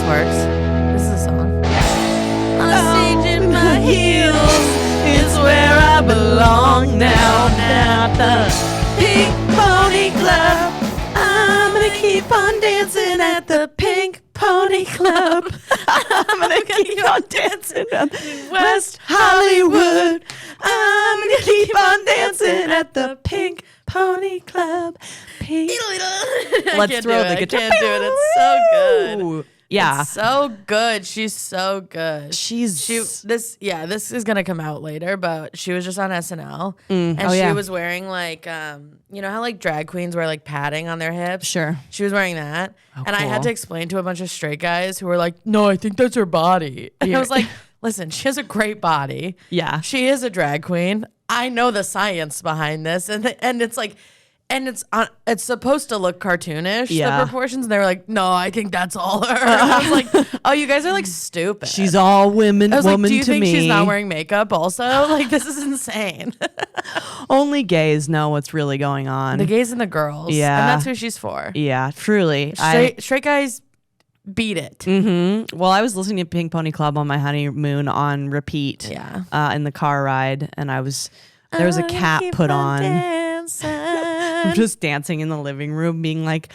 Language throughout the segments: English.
works. This is a song. On stage in my heels is where I belong now. Now the Pink Pony Club. I'm gonna keep on dancing at the Pink Pony Club. I'm gonna keep on dancing at West Hollywood. I'm gonna keep on dancing at the Pink Pony Club. Pink. Let's throw the guitar. I can't do it. It's so good. Yeah. It's so good. She's so good. This is gonna come out later, but she was just on SNL and she was wearing like you know how like drag queens wear like padding on their hips? Sure. She was wearing that. And I had cool. to explain to a bunch of straight guys who were like, no, I think that's her body. And I was like, listen, she has a great body. Yeah. She is a drag queen. I know the science behind this. And it's like, and it's supposed to look cartoonish, the proportions. And they were like, no, I think that's all her. And I was like, oh, you guys are like stupid. She's all woman I was woman like, do you to think me. she's not wearing makeup also? Like, this is insane. Only gays know what's really going on. The gays and the girls. Yeah. And that's who she's for. Yeah, truly. Straight guys beat it. Mm-hmm. Well, I was listening to Pink Pony Club on my honeymoon on repeat in the car ride, and there was a cat put on. I'm just dancing in the living room being like,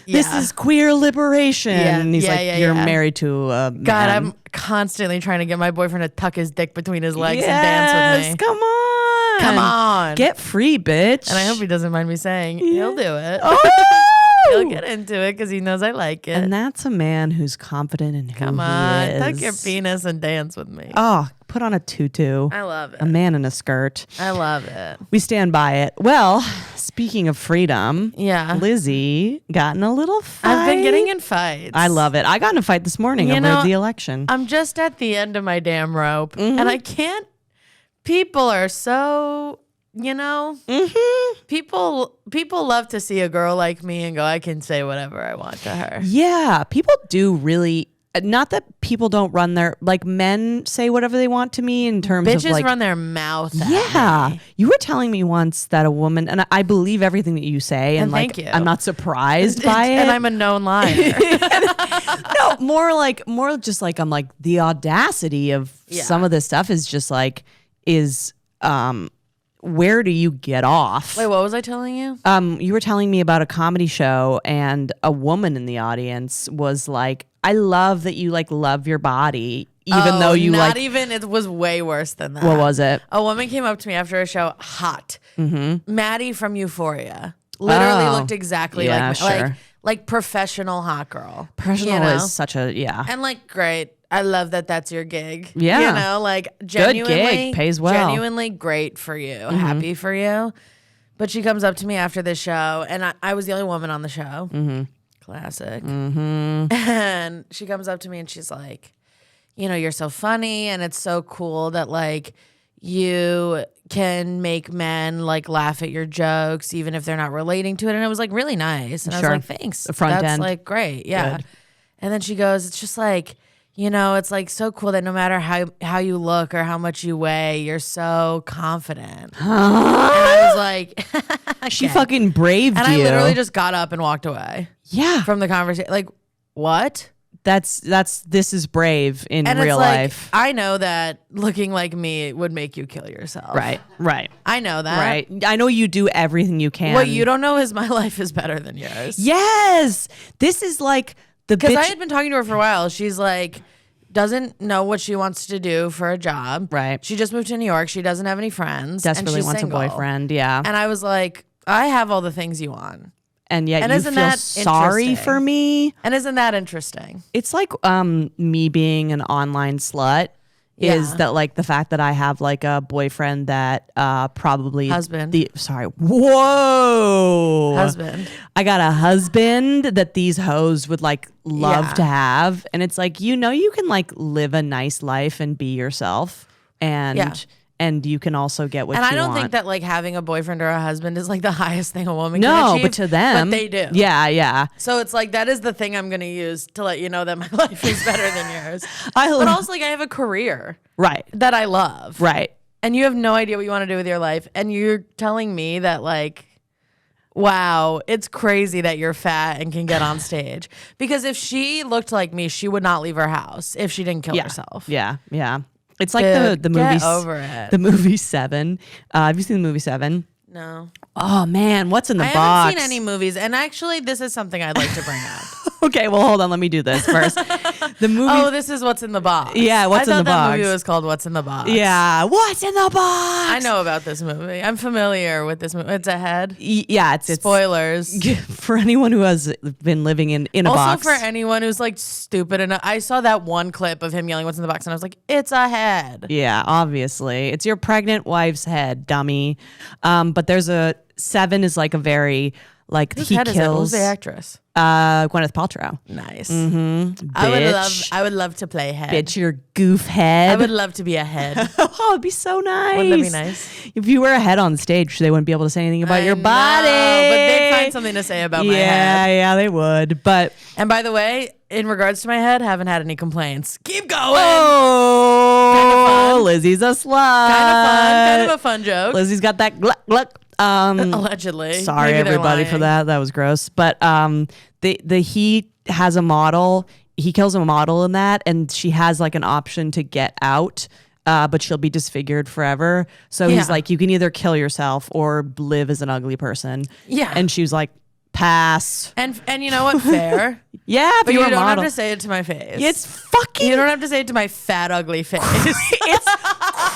this is queer liberation. And he's you're married to a man. God, I'm constantly trying to get my boyfriend to tuck his dick between his legs and dance with me. Come on. Come on. Get free, bitch. And I hope he doesn't mind me saying he'll do it. Oh! He'll get into it because he knows I like it. And that's a man who's confident in who Come on, he is. tuck your penis and dance with me. Oh, put on a tutu. I love it. A man in a skirt. I love it. We stand by it. Well, speaking of freedom, Lizzy got in a little fight. I've been getting in fights. I love it. I got in a fight this morning over the election. I'm just at the end of my damn rope, and I can't. People are so, people love to see a girl like me and go, I can say whatever I want to her. Yeah, people do really. Not that people don't run their, like, men say whatever they want to me in terms of like. Bitches run their mouth at me. You were telling me once that a woman, and I believe everything that you say, and like, thank you. I'm not surprised by it. And I'm a known liar. No, more just like, I'm like, the audacity of some of this stuff is just like, where do you get off? Wait, what was I telling you? You were telling me about a comedy show, and a woman in the audience was like, I love that you like love your body, even though you not even, it was way worse than that. What was it? A woman came up to me after a show, hot. Maddie from Euphoria. Literally looked exactly like me. Sure. Like professional hot girl. Professional is such a, And like, great. I love that that's your gig. Yeah. Like genuinely. Good gig, pays well. Genuinely great for you. Happy for you. But she comes up to me after the show, and I was the only woman on the show. Classic. And she comes up to me and she's like, you're so funny, and it's so cool that like you can make men like laugh at your jokes even if they're not relating to it. And it was like really nice. And I was like, thanks. The front That's end. like great. Yeah. Good. And then she goes, it's just like, it's like so cool that no matter how you look or how much you weigh, you're so confident. And I was like, she fucking braved and you. I literally just got up and walked away. Yeah. From the conversation. Like, what? This is brave in and real it's like, life. I know that looking like me would make you kill yourself. Right. I know that. Right. I know you do everything you can. What you don't know is my life is better than yours. Yes. This is like the Because bitch. I had been talking to her for a while. She's like, doesn't know what she wants to do for a job. Right. She just moved to New York. She doesn't have any friends. Desperately and she's wants single. a boyfriend. Yeah. And I was like, I have all the things you want. And yet and you isn't feel that sorry interesting? for me. And isn't that interesting? It's like me being an online slut. Is that like the fact that I have like a boyfriend that probably husband. Whoa. Husband. I got a husband that these hoes would like love to have. And it's like, you can like live a nice life and be yourself. And you can also get what you want. And I don't think that like having a boyfriend or a husband is like the highest thing a woman can No, achieve. but to them. But they do. Yeah. So it's like, that is the thing I'm going to use to let you know that my life is better than yours. But also like I have a career. Right. That I love. Right. And you have no idea what you want to do with your life. And you're telling me that like, Wow, it's crazy that you're fat and can get on stage. Because if she looked like me, she would not leave her house if she didn't kill herself. Yeah. It's like the movie. Get over it. The movie Seven. Have you seen the movie Seven? No. Oh man, what's in the box? I haven't seen any movies, and actually, this is something I'd like to bring up. Okay, well, hold on. Let me do this first. The movie. Oh, this is What's in the Box. Yeah, What's in the Box. I thought that movie was called What's in the Box. Yeah, What's in the Box? I know about this movie. I'm familiar with this movie. It's ahead. Yeah, it's spoilers for anyone who has been living in a box. Also for anyone who's like stupid enough. I saw that one clip of him yelling "What's in the box" and I was like, "It's a head." Yeah, obviously, it's your pregnant wife's head, dummy. But there's a Seven is like a very like Whose he head kills is it? Who's the actress? Gwyneth Paltrow. Nice. Mm-hmm. I would love to play head. Bitch, your goof head. I would love to be a head. Oh, it'd be so nice. Wouldn't that be nice? If you were a head on stage, they wouldn't be able to say anything about your body. But they'd find something to say about my head. Yeah, they would. And by the way, in regards to my head, haven't had any complaints. Keep going. Oh, Lizzy's a slut. Kind of a fun joke. Lizzy's got that gluck gluck. Allegedly. Sorry Maybe everybody for that. That was gross. But he has a model. He kills a model in that, and she has like an option to get out. But she'll be disfigured forever. So he's like, you can either kill yourself or live as an ugly person. Yeah. And she was like, pass. And you know what? Fair. Yeah, but you don't model. have to say it to my face. It's fucking. You don't have to say it to my fat, ugly face. It's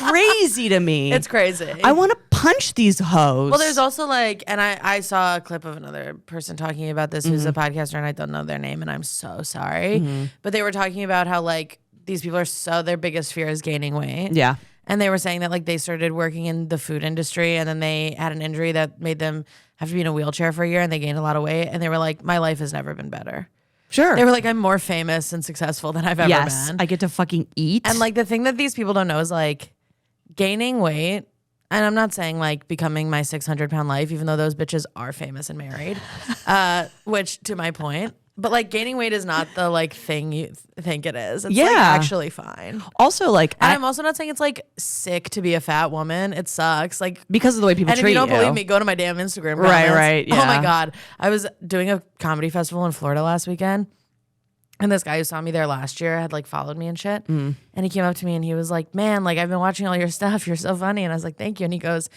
crazy to me. It's crazy. I want to punch these hoes. Well, there's also like, and I saw a clip of another person talking about this who's a podcaster, and I don't know their name, and I'm so sorry. But they were talking about how like these people are their biggest fear is gaining weight. Yeah. And they were saying that like they started working in the food industry and then they had an injury that made them have to be in a wheelchair for a year and they gained a lot of weight. And they were like, my life has never been better. Sure. They were like, I'm more famous and successful than I've ever been. I get to fucking eat. And like the thing that these people don't know is like gaining weight. And I'm not saying like becoming my 600-pound life, even though those bitches are famous and married, which to my point. But like gaining weight is not the like thing you think it is. It's like actually fine. Also like, and I'm also not saying it's like sick to be a fat woman. It sucks. Like because of the way people treat you. And if you don't believe me, go to my damn Instagram. Right. Yeah. Oh my God. I was doing a comedy festival in Florida last weekend. And this guy who saw me there last year had like followed me and shit. And he came up to me and he was like, man, like I've been watching all your stuff. You're so funny. And I was like, thank you. And he goes,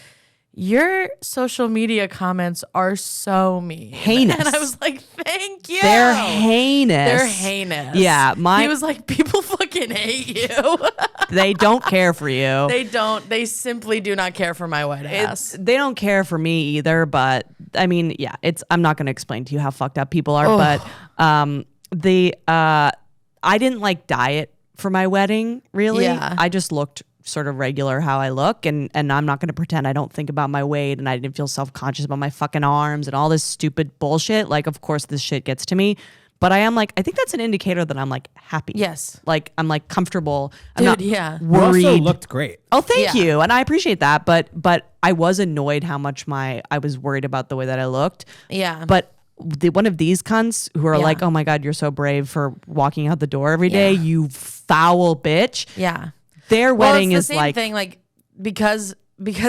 your social media comments are so mean. Heinous. And I was like, thank you. They're heinous. They're heinous. Yeah. He was like, people fucking hate you. They don't care for you. They don't. They simply do not care for my white ass. They don't care for me either. But I mean, yeah, I'm not going to explain to you how fucked up people are. But I didn't like diet for my wedding, really. Yeah. I just looked sort of regular how I look, and I'm not going to pretend I don't think about my weight, and I didn't feel self-conscious about my fucking arms and all this stupid bullshit. Like, of course this shit gets to me, but I am like, I think that's an indicator that I'm like happy. Yes. Like I'm like comfortable. Dude, I'm not worried. You also looked great. Oh, thank you. And I appreciate that. But I was annoyed how much I was worried about the way that I looked. Yeah. But one of these cunts who are like, oh my God, you're so brave for walking out the door every day, you foul bitch. Yeah. Their wedding it's is the same like thing, like because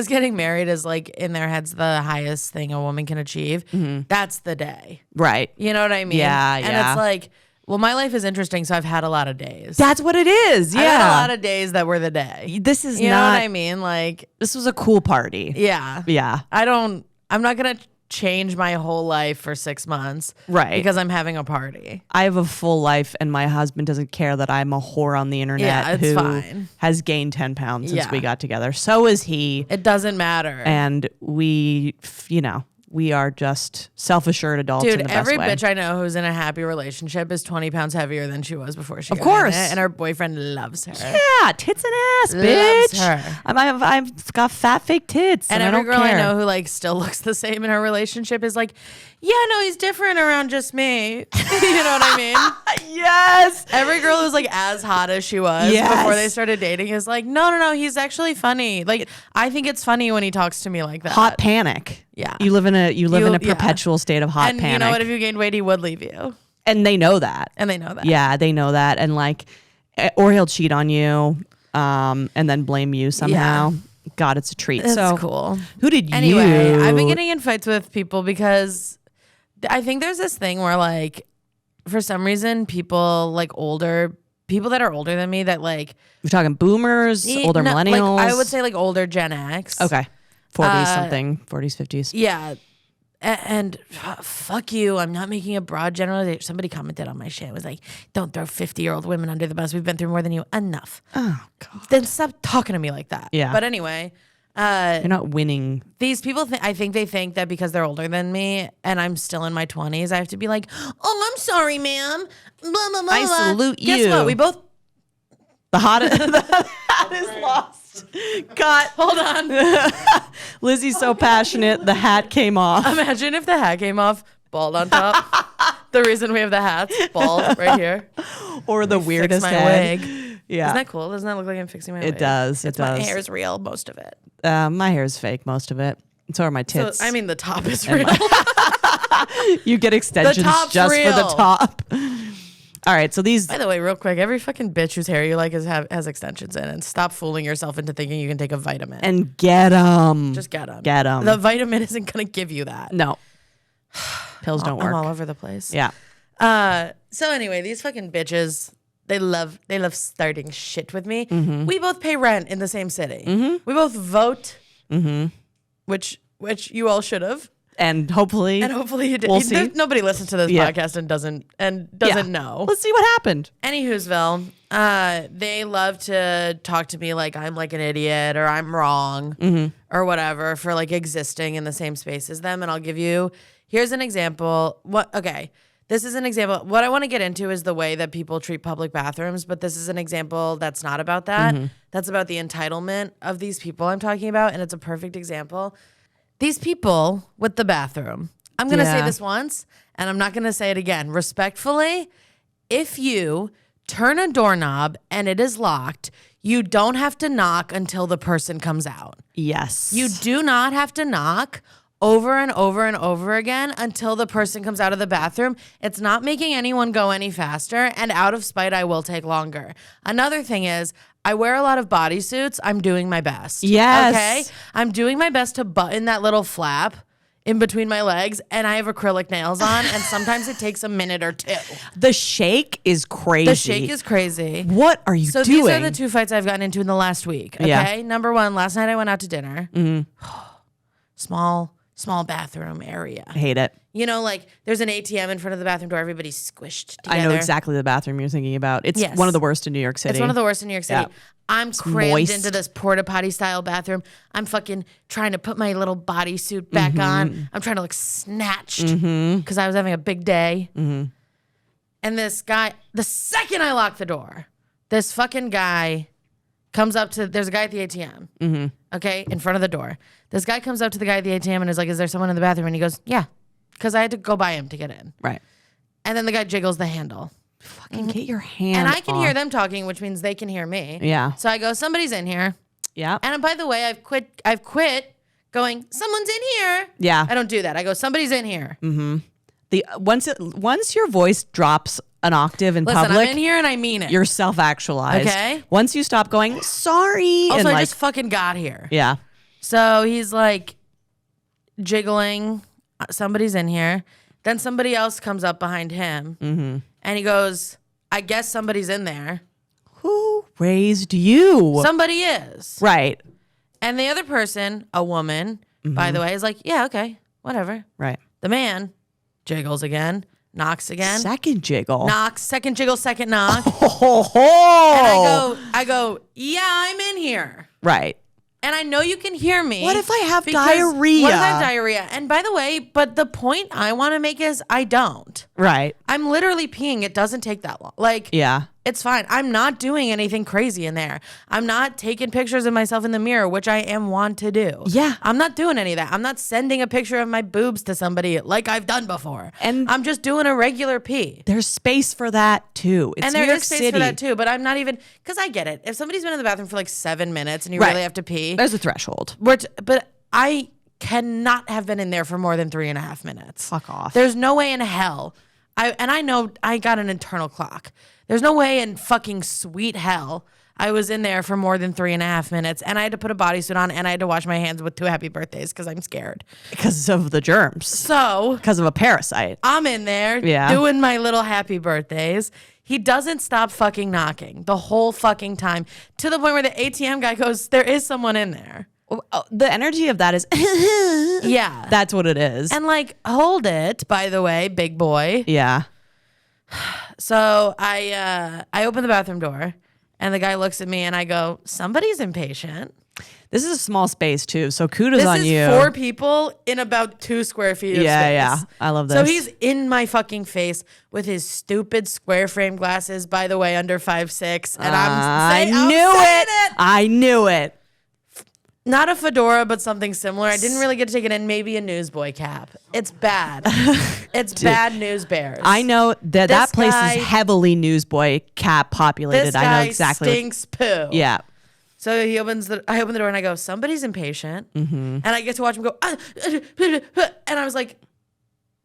getting married is like in their heads the highest thing a woman can achieve. That's the day, right. You know what I mean? Yeah, and yeah. it's like, well, my life is interesting, so I've had a lot of days. That's what it is. Yeah, I've had a lot of days that were the day. This is you not. know what I mean? Like this was a cool party. Yeah, yeah. I'm not gonna change my whole life for 6 months, right? Because I'm having a party. I have a full life, and my husband doesn't care that I'm a whore on the internet who has gained 10 pounds since we got together. So is he. It doesn't matter. And we, we are just self-assured adults. Dude, in the best every way. bitch I know who's in a happy relationship is 20 pounds heavier than she was before she got course. in it, and her boyfriend loves her. Yeah, tits and ass, Loves bitch. her. I've got fat fake tits, And I every don't girl care. I know who like still looks the same in her relationship is like, yeah, no, he's different around just me. You know what I mean? Yes. Every girl who's like as hot as she was before they started dating is like, no, he's actually funny. Like, I think it's funny when he talks to me like that. Hot panic. Yeah. You live in a perpetual state of hot and panic. you know what? If you gained weight, he would leave you. And they know that. Yeah, they know that. And like, or he'll cheat on you, and then blame you somehow. God, it's a treat. That's so cool. Who did you? Anyway, I've been getting in fights with people because I think there's this thing where like, for some reason, people that are older than me that like. You're talking boomers, older millennials? Like, I would say like older Gen X. Okay. 40s something, 40s, 50s. Yeah. And fuck you. I'm not making a broad generalization. Somebody commented on my shit. It was like, don't throw 50-year-old women under the bus. We've been through more than you. Enough. Oh, God. Then stop talking to me like that. Yeah. But anyway. You're not winning. These people, I think they think that because they're older than me and I'm still in my 20s, I have to be like, oh, I'm sorry, ma'am. Blah, blah, blah, I salute you. Guess what? We both. The hottest is lost. Cut. Hold on. Lizzy's so passionate, the hat came off. Imagine if the hat came off, bald on top. The reason we have the hats, bald right here. Or the weirdest my head. wig. Yeah. Isn't that cool? Doesn't that look like I'm fixing my wig? It does. It does. My hair's real, most of it. My hair's fake, most of it. So are my tits. So, I mean, the top is real. You get extensions just real. for the top. All right, so these. By the way, real quick, every fucking bitch whose hair you like has extensions in, and stop fooling yourself into thinking you can take a vitamin. And get them. Just get them. Get them. The vitamin isn't gonna give you that. No. Pills don't work. I'm all over the place. Yeah. So anyway, these fucking bitches, they love starting shit with me. Mm-hmm. We both pay rent in the same city. Mm-hmm. We both vote, Mm-hmm. which you all should have. And hopefully you did. We'll see. Nobody listens to this podcast and doesn't know. Let's see what happened. Anywho'sville, they love to talk to me like I'm like an idiot or I'm wrong or whatever for like existing in the same space as them. And I'll give you, here's an example. This is an example. What I want to get into is the way that people treat public bathrooms, but this is an example that's not about that. That's about the entitlement of these people I'm talking about, and it's a perfect example. These people with the bathroom, I'm going to say this once, and I'm not going to say it again. Respectfully, if you turn a doorknob and it is locked, you don't have to knock until the person comes out. Yes. You do not have to knock over and over and over again until the person comes out of the bathroom. It's not making anyone go any faster, and out of spite, I will take longer. Another thing is, I wear a lot of bodysuits. I'm doing my best. Yes. Okay? I'm doing my best to button that little flap in between my legs, and I have acrylic nails on, and sometimes it takes a minute or two. The shake is crazy. The shake is crazy. What are you doing? So these are the two fights I've gotten into in the last week. Okay? Yeah. Number one, last night I went out to dinner. Small bathroom area. I hate it. You know, like there's an ATM in front of the bathroom door. Everybody's squished together. I know exactly the bathroom you're thinking about. It's one of the worst in New York City. It's one of the worst in New York City. Yeah. I'm crammed into this porta potty style bathroom. I'm fucking trying to put my little bodysuit back on. I'm trying to look snatched because I was having a big day. And this guy, the second I lock the door, this fucking guy comes up to, there's a guy at the ATM, okay, in front of the door. This guy comes up to the guy at the ATM and is like, is there someone in the bathroom? And he goes, yeah, because I had to go by him to get in. Right. And then the guy jiggles the handle. Fucking get your hand And I can off. hear them talking, which means they can hear me. Yeah. So I go, somebody's in here. Yeah. And by the way, I've quit going, someone's in here. Yeah. I don't do that. I go, somebody's in here. Once your voice drops an octave in Listen, public, I'm in here and I mean it. you're self-actualized. Okay. Once you stop going, sorry. Also, and I just fucking got here. Yeah. So he's like jiggling. Somebody's in here. Then somebody else comes up behind him. And he goes, I guess somebody's in there. Who raised you? Somebody is. Right. And the other person, a woman, by the way, is like, yeah, okay, whatever. Right. The man jiggles again, knocks again. Second jiggle. Knocks, second jiggle, second knock. Oh. And I go, yeah, I'm in here. Right. And I know you can hear me. What if I have because- diarrhea? What if I have diarrhea? And by the way, but the point I want to make is I don't. Right. I'm literally peeing. It doesn't take that long. Like, Yeah. it's fine. I'm not doing anything crazy in there. I'm not taking pictures of myself in the mirror, which I am want to do. Yeah. I'm not doing any of that. I'm not sending a picture of my boobs to somebody like I've done before. And I'm just doing a regular pee. There's space for that too. It's And there New York is space City. for that too, but I'm not even, because I get it. If somebody's been in the bathroom for like 7 minutes and you Right. really have to pee, There's a threshold. but I cannot have been in there for more than 3.5 minutes. Fuck off. There's no way in hell I know I got an internal clock. There's no way in fucking sweet hell I was in there for more than 3.5 minutes, and I had to put a bodysuit on, and I had to wash my hands with 2 happy birthdays because I'm scared. Because of the germs. So because of a parasite. I'm in there doing my little happy birthdays. He doesn't stop fucking knocking the whole fucking time, to the point where the ATM guy goes, there is someone in there. The energy of that is yeah, that's what it is. And like, hold it, by the way, big boy. Yeah. So I open the bathroom door, and the guy looks at me, and I go, somebody's impatient. This is a small space too, so kudos on you. This is 4 people in about 2 square feet of space. Yeah, I love this. So he's in my fucking face with his stupid square frame glasses, by the way, under 5'6", and I knew it. Not a fedora, but something similar. I didn't really get to take it in. Maybe a newsboy cap. It's bad. It's bad news bears. I know that place is heavily newsboy cap populated. This guy I know exactly. Stinks poo. Yeah. So I open the door and I go, somebody's impatient. Mm-hmm. And I get to watch him go, and I was like,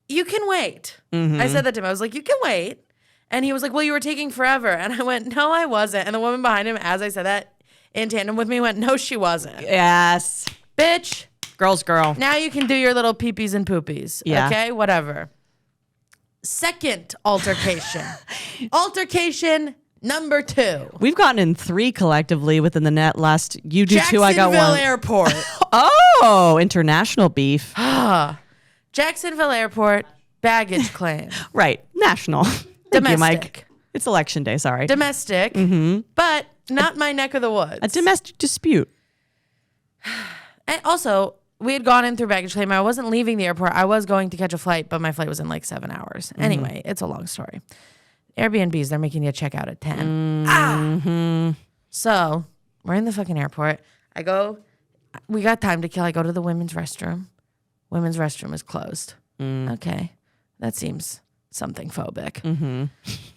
you can wait. Mm-hmm. I said that to him. I was like, you can wait. And he was like, well, you were taking forever. And I went, no, I wasn't. And the woman behind him, as I said that, in tandem with me, went, no, she wasn't. Yes. Bitch. Girl's girl. Now you can do your little peepees and poopies. Yeah. Okay? Whatever. Second altercation. Altercation number 2. We've gotten in 3 collectively within the net last. You do 2, I got 1. Jacksonville Airport. Oh, international beef. Jacksonville Airport, baggage claim. Right. National. Domestic. Thank you, Mike. It's election day, sorry. Domestic. Mm-hmm. But not my neck of the woods. A domestic dispute. And also, we had gone in through baggage claim. I wasn't leaving the airport. I was going to catch a flight, but my flight was in like 7 hours. Mm-hmm. Anyway, it's a long story. Airbnbs, they're making you check out at 10. Mm-hmm. So we're in the fucking airport. We got time to kill. I go to the women's restroom. Women's restroom is closed. Okay. That seems something phobic. Mm-hmm.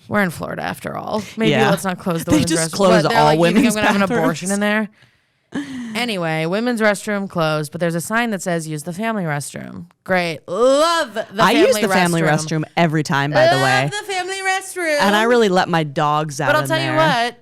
We're in Florida after all. Maybe let's not close the women's restroom. They just close all women's You think I'm going to have an abortion in there? Anyway, women's restroom closed, but there's a sign that says use the family restroom. Great. Love the family restroom. I use the family restroom every time, by the way. Love the family restroom. And I really let my dogs out. But I'll tell you what,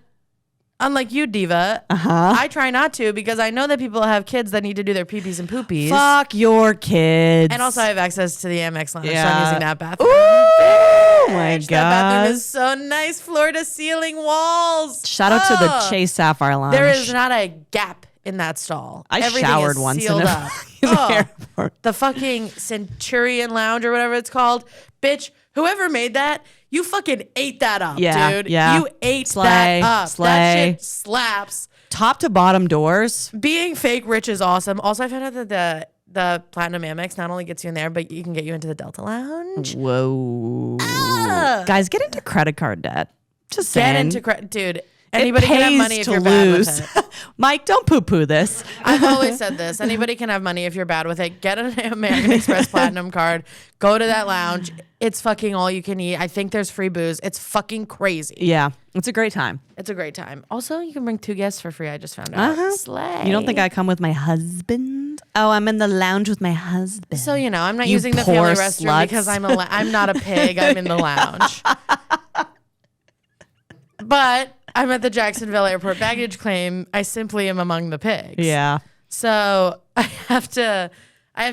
unlike you, Diva, I try not to because I know that people have kids that need to do their peepees and poopies. Fuck your kids. And also I have access to the Amex lounge, so I'm using that bathroom. Oh my God. That bathroom is so nice. Floor to ceiling walls. Shout out to the Chase Sapphire Lounge. There is not a gap in that stall. Everything showered once sealed up. The fucking Centurion Lounge or whatever it's called. Bitch, whoever made that, you fucking ate that up, dude. Yeah. You ate that up. That shit slaps. Top to bottom doors. Being fake rich is awesome. Also, I found out that the Platinum Amex not only gets you in there, but you can get you into the Delta Lounge. Whoa. Guys, get into credit card debt. Just saying. Get into credit. Dude, anybody can have money if you're bad with it. Mike, don't poo-poo this. I've always said this. Anybody can have money if you're bad with it. Get an American Express Platinum card. Go to that lounge. It's fucking all you can eat. I think there's free booze. It's fucking crazy. Yeah. It's a great time. It's a great time. Also, you can bring 2 guests for free. I just found out. Slay. You don't think I come with my husband? Oh, I'm in the lounge with my husband. So, I'm not using the family restroom because I'm not a pig. I'm in the lounge. But I'm at the Jacksonville Airport baggage claim. I simply am among the pigs. Yeah. So I have to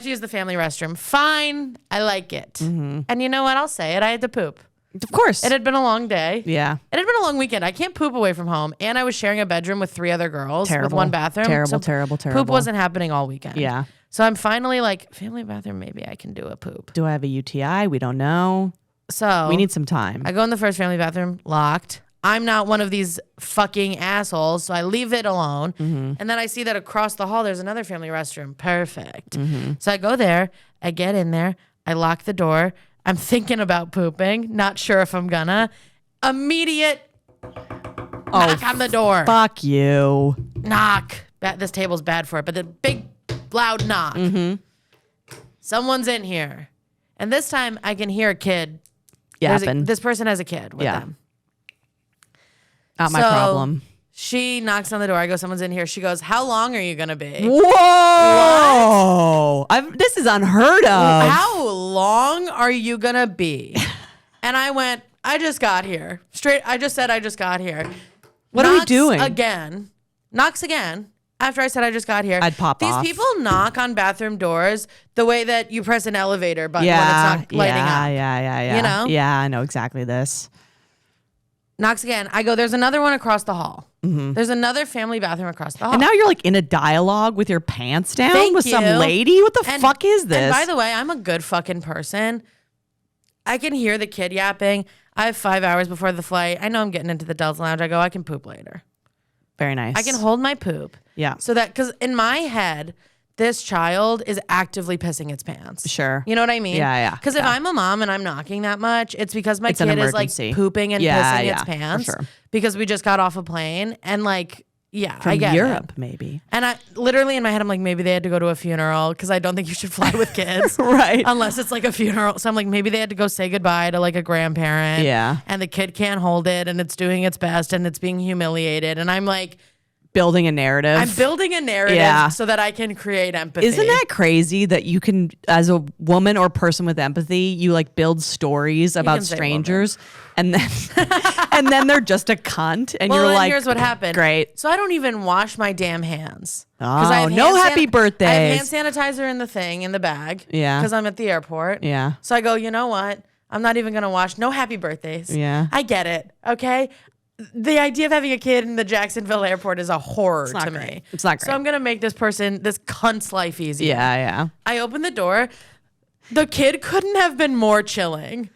use the family restroom. Fine. I like it. Mm-hmm. And you know what? I'll say it. I had to poop. Of course. It had been a long day. Yeah. It had been a long weekend. I can't poop away from home. And I was sharing a bedroom with 3 other girls with 1 bathroom. Terrible. Poop wasn't happening all weekend. Yeah. So I'm finally like, family bathroom, maybe I can do a poop. Do I have a UTI? We don't know. So we need some time. I go in the first family bathroom, locked. I'm not one of these fucking assholes, so I leave it alone. Mm-hmm. And then I see that across the hall, there's another family restroom. Perfect. Mm-hmm. So I go there. I get in there. I lock the door. I'm thinking about pooping. Not sure if I'm gonna. Immediate knock on the door. Fuck you. Knock. This table's bad for it, but the big, loud knock. Mm-hmm. Someone's in here. And this time I can hear a kid. Yapping. This person has a kid with them. Not my problem. She knocks on the door. I go, someone's in here. She goes, how long are you going to be? Whoa. This is unheard of. How long are you going to be? And I went, I just got here. I just said I just got here. What are we doing? Knocks again. After I said I just got here. I'd pop off. These people knock on bathroom doors the way that you press an elevator button when it's not lighting up. Yeah. You know? Yeah, I know exactly this. Knocks again. I go, there's another one across the hall. Mm-hmm. There's another family bathroom across the hall. And now you're like in a dialogue with your pants down with you. some lady? What the fuck is this? And by the way, I'm a good fucking person. I can hear the kid yapping. I have 5 hours before the flight. I know I'm getting into the Delta Lounge. I go, I can poop later. Very nice. I can hold my poop. Yeah. So that, because in my head, this child is actively pissing its pants. Sure. You know what I mean? Yeah. Because if I'm a mom and I'm knocking that much, it's because my It's kid an is like emergency. pooping and pissing its for pants. sure. Because we just got off a plane and like, yeah, From I get Europe, it. maybe. And I literally in my head, I'm like, maybe they had to go to a funeral because I don't think you should fly with kids. Right. Unless it's like a funeral. So I'm like, maybe they had to go say goodbye to like a grandparent. Yeah. And the kid can't hold it and it's doing its best and it's being humiliated. And I'm like, building a narrative. I'm building a narrative so that I can create empathy. Isn't that crazy that you can, as a woman or person with empathy, you like build stories about strangers and then and then they're just a cunt and well, you're then like, here's what happened. Great. So I don't even wash my damn hands. Oh, no happy birthdays. I have hand sanitizer in the thing, in the bag. Yeah. Because I'm at the airport. Yeah. So I go, you know what? I'm not even going to wash. No happy birthdays. Yeah. I get it. Okay. The idea of having a kid in the Jacksonville airport is a horror to me. It's not great. So I'm going to make this cunt's life easier. Yeah. I opened the door. The kid couldn't have been more chilling.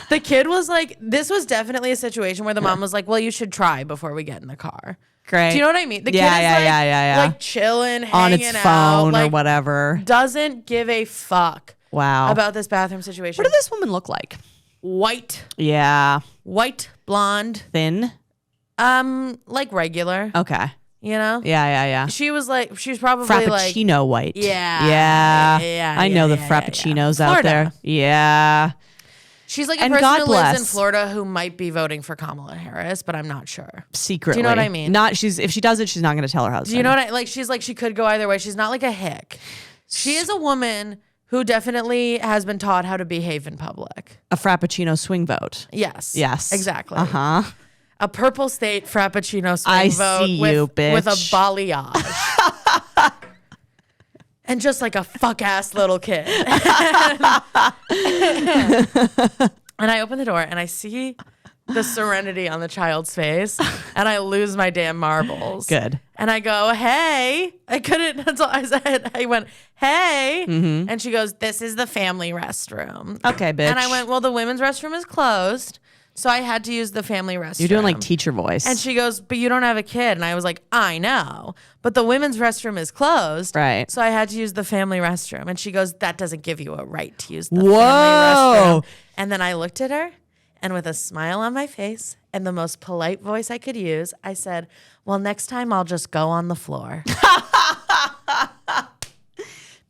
The kid was like, this was definitely a situation where the mom was like, well, you should try before we get in the car. Great. Do you know what I mean? The kid is like chilling, hanging on its phone out, or whatever. Doesn't give a fuck about this bathroom situation. What did this woman look like? White. Yeah. White, blonde. Thin? Like regular. Okay. You know? Yeah. She was probably Frappuccino white. Yeah. I know the Frappuccinos out there. Yeah. She's like a And person God who lives in bless. Florida who might be voting for Kamala Harris, but I'm not sure. Secretly. Do you know what I mean? If she does it, she's not going to tell her husband. Do you know what I like? She's like, she could go either way. She's not like a hick. She is a woman who definitely has been taught how to behave in public. A Frappuccino swing vote. Yes. Exactly. Uh-huh. A purple state Frappuccino swing vote see with, you, bitch. with a balayage. And just like a fuck ass little kid. And I open the door and I see the serenity on the child's face and I lose my damn marbles. Good. And I go, hey. I couldn't, that's all I said. I went, hey. Mm-hmm. And she goes, this is the family restroom. Okay, bitch. And I went, well, the women's restroom is closed. So I had to use the family restroom. You're doing like teacher voice. And she goes, but you don't have a kid. And I was like, I know. But the women's restroom is closed. Right. So I had to use the family restroom. And she goes, that doesn't give you a right to use the family restroom. And then I looked at her and with a smile on my face and the most polite voice I could use, I said, well, next time I'll just go on the floor. Because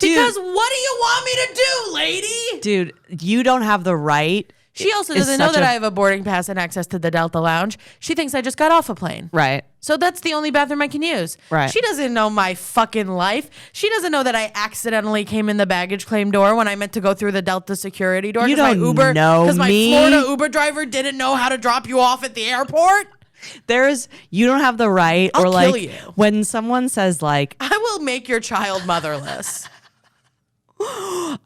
what do you want me to do, lady? Dude, you don't have the right. She also doesn't know that I have a boarding pass and access to the Delta Lounge. She thinks I just got off a plane. Right. So that's the only bathroom I can use. Right. She doesn't know my fucking life. She doesn't know that I accidentally came in the baggage claim door when I meant to go through the Delta security door. You don't know Because my me. Florida Uber driver didn't know how to drop you off at the airport. You don't have the right. I'll or like kill you. When someone says like, I will make your child motherless.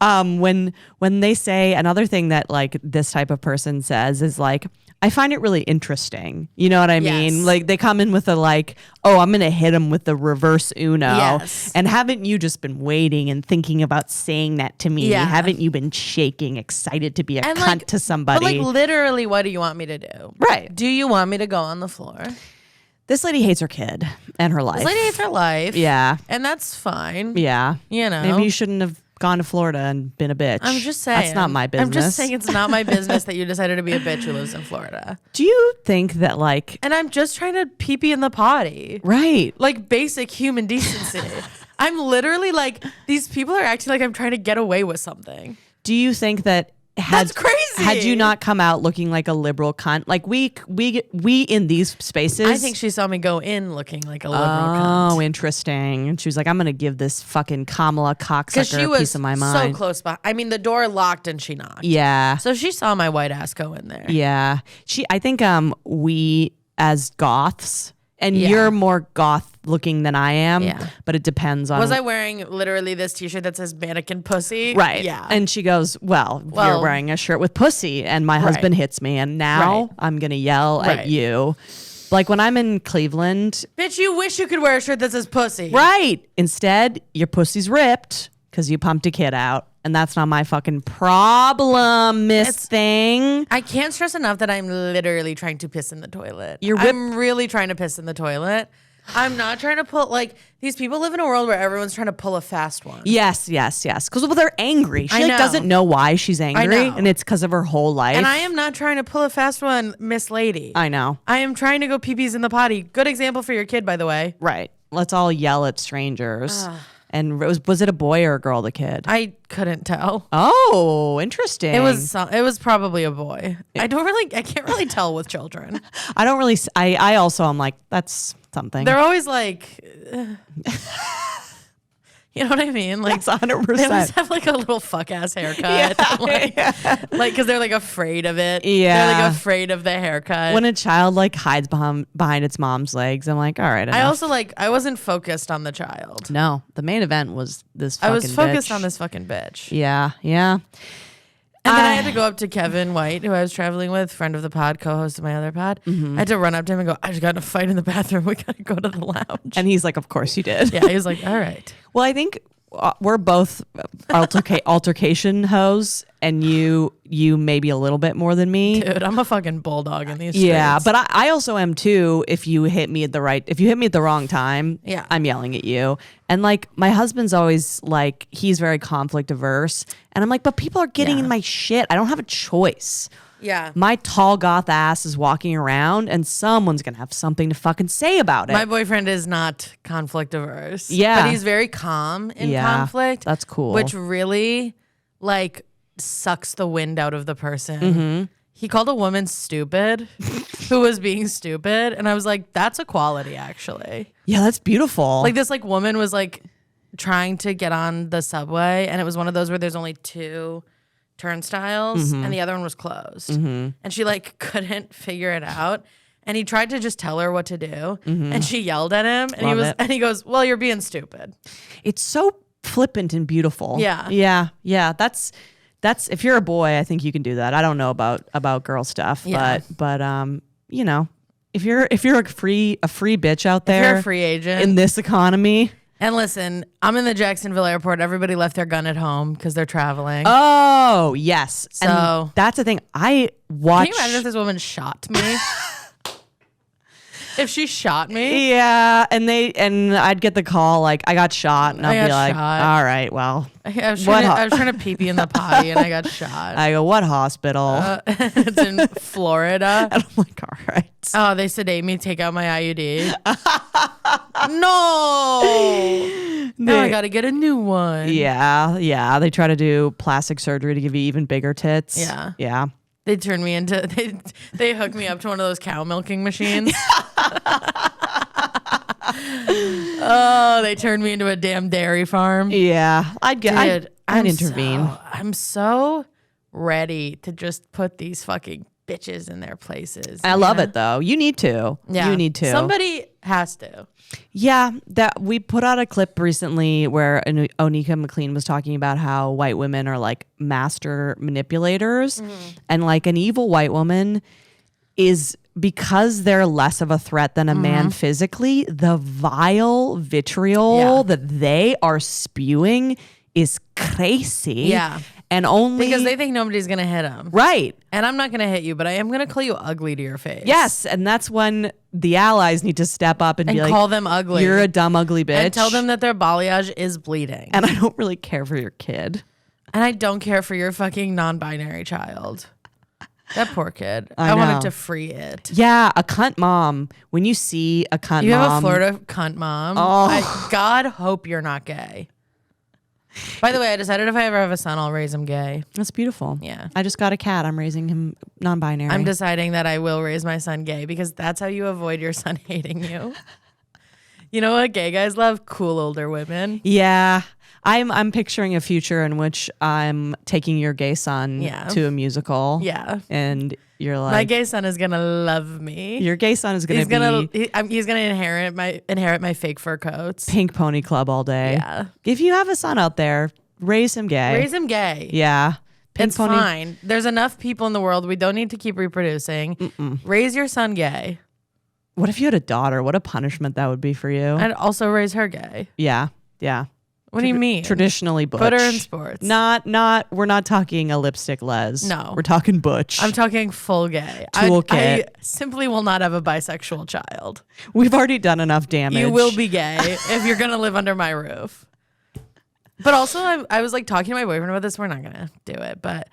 when they say another thing that like this type of person says is like, I find it really interesting. You know what I mean? Yes. Like they come in with a like, oh, I'm going to hit him with the reverse Uno. Yes. And haven't you just been waiting and thinking about saying that to me? Yeah. Haven't you been shaking, excited to be a And cunt like, to somebody? But like literally, what do you want me to do? Right. Do you want me to go on the floor? This lady hates her kid and her life. This lady hates her life. Yeah. And that's fine. Yeah. You know. Maybe you shouldn't have gone to Florida and been a bitch. I'm just saying. That's not my business. I'm just saying it's not my business that you decided to be a bitch who lives in Florida. Do you think that like... And I'm just trying to pee-pee in the potty. Right. Like basic human decency. I'm literally like, these people are acting like I'm trying to get away with something. Do you think that That's crazy. Had you not come out looking like a liberal cunt, like we in these spaces. I think she saw me go in looking like a liberal cunt. Oh, interesting. And she was like, I'm gonna give this fucking Kamala cocksucker a piece of my mind. So close by. I mean, the door locked and she knocked. Yeah. So she saw my white ass go in there. Yeah. I think we as goths. And you're more goth looking than I am, but it depends on. Was I wearing literally this T-shirt that says mannequin pussy? Right. Yeah. And she goes, well, you're wearing a shirt with pussy, and my husband hits me, and now I'm gonna yell at you. Like when I'm in Cleveland. Bitch, you wish you could wear a shirt that says pussy. Right. Instead, your pussy's ripped because you pumped a kid out. And that's not my fucking problem, thing. I can't stress enough that I'm literally trying to piss in the toilet. I'm really trying to piss in the toilet. I'm not trying to pull, like, these people live in a world where everyone's trying to pull a fast one. Yes. Because they're angry. She doesn't know why she's angry. And it's because of her whole life. And I am not trying to pull a fast one, Miss Lady. I know. I am trying to go pee-pees in the potty. Good example for your kid, by the way. Right. Let's all yell at strangers. And was it a boy or a girl, the kid? I couldn't tell. Oh, interesting. It was probably a boy. I can't really tell with children. I also am like, that's something. They're always like, you know what I mean? Like, that's 100%. They always have like a little fuck ass haircut. Like, cause they're like afraid of it. Yeah. They're like afraid of the haircut. When a child like hides behind its mom's legs, I'm like, all right. Enough. I also I wasn't focused on the child. No, the main event was this fucking I was focused bitch. on this fucking bitch. Yeah. And then I had to go up to Kevin White, who I was traveling with, friend of the pod, co-host of my other pod. I had to run up to him and go, I just got in a fight in the bathroom. We got to go to the lounge. And he's like, of course you did. Yeah, he was like, all right. Well, I think we're both altercation hoes, and you maybe a little bit more than me. Dude, I'm a fucking bulldog in these streets. Yeah, but I also am too. If you hit me at the wrong time, I'm yelling at you. And like my husband's always like, he's very conflict averse, and I'm like, but people are getting in my shit. I don't have a choice. Yeah. My tall goth ass is walking around and someone's going to have something to fucking say about it. My boyfriend is not conflict averse. Yeah. But he's very calm in conflict. That's cool. Which really like sucks the wind out of the person. Mm-hmm. He called a woman stupid who was being stupid. And I was like, that's a quality actually. Yeah, that's beautiful. Like this like woman was like trying to get on the subway. And it was one of those where there's only two turnstiles and the other one was closed and she like couldn't figure it out and he tried to just tell her what to do and she yelled at him and he goes, well, you're being stupid. It's so flippant and beautiful. Yeah That's if you're a boy, I think you can do that. I don't know about girl stuff, but you know, if you're a free bitch out there, if you're a free agent in this economy. And listen, I'm in the Jacksonville airport. Everybody left their gun at home because they're traveling. Oh, yes. So and that's the thing. I watch. Can you imagine if this woman shot me? If she shot me? Yeah. And I'd get the call like, I got shot. And I'd be like, all right, well. I was trying to pee-pee in the potty and I got shot. I go, what hospital? It's in Florida. And I'm like, all right. Oh, they sedate me, take out my IUD. No. Now I got to get a new one. Yeah. They try to do plastic surgery to give you even bigger tits. Yeah. They turned me into, they hooked me up to one of those cow milking machines. Oh, they turned me into a damn dairy farm. Yeah. I'd intervene. I'm so ready to just put these fucking bitches in their places. I love it though. You need to. Yeah. You need to. Somebody has to. Yeah, that we put out a clip recently where Onika McLean was talking about how white women are like master manipulators, and like an evil white woman is, because they're less of a threat than a man physically, the vile vitriol that they are spewing is crazy. Yeah. And only because they think nobody's going to hit them. Right. And I'm not going to hit you, but I am going to call you ugly to your face. Yes. And that's when the allies need to step up and be like, call them ugly. You're a dumb, ugly bitch. And tell them that their balayage is bleeding. And I don't really care for your kid. And I don't care for your fucking non-binary child. That poor kid. I wanted to free it. Yeah, a cunt mom. When you see a cunt mom. You have a Florida cunt mom. Oh. God hope you're not gay. By the way, I decided if I ever have a son, I'll raise him gay. That's beautiful. Yeah. I just got a cat. I'm raising him non-binary. I'm deciding that I will raise my son gay because that's how you avoid your son hating you. You know what gay guys love? Cool older women. Yeah. I'm picturing a future in which I'm taking your gay son to a musical. Yeah. And you're like, my gay son is gonna love me. Your gay son is gonna he's gonna inherit my fake fur coats. Pink Pony Club all day. Yeah. If you have a son out there, raise him gay. Raise him gay. Yeah. It's fine. There's enough people in the world. We don't need to keep reproducing. Raise your son gay. What if you had a daughter? What a punishment that would be for you. And also raise her gay. Yeah. Yeah. What do you mean? Traditionally butch. Put her in sports. We're not talking a lipstick les. No. We're talking butch. I'm talking full gay. Toolkit. I simply will not have a bisexual child. We've already done enough damage. You will be gay if you're going to live under my roof. But also, I was like talking to my boyfriend about this. We're not going to do it. But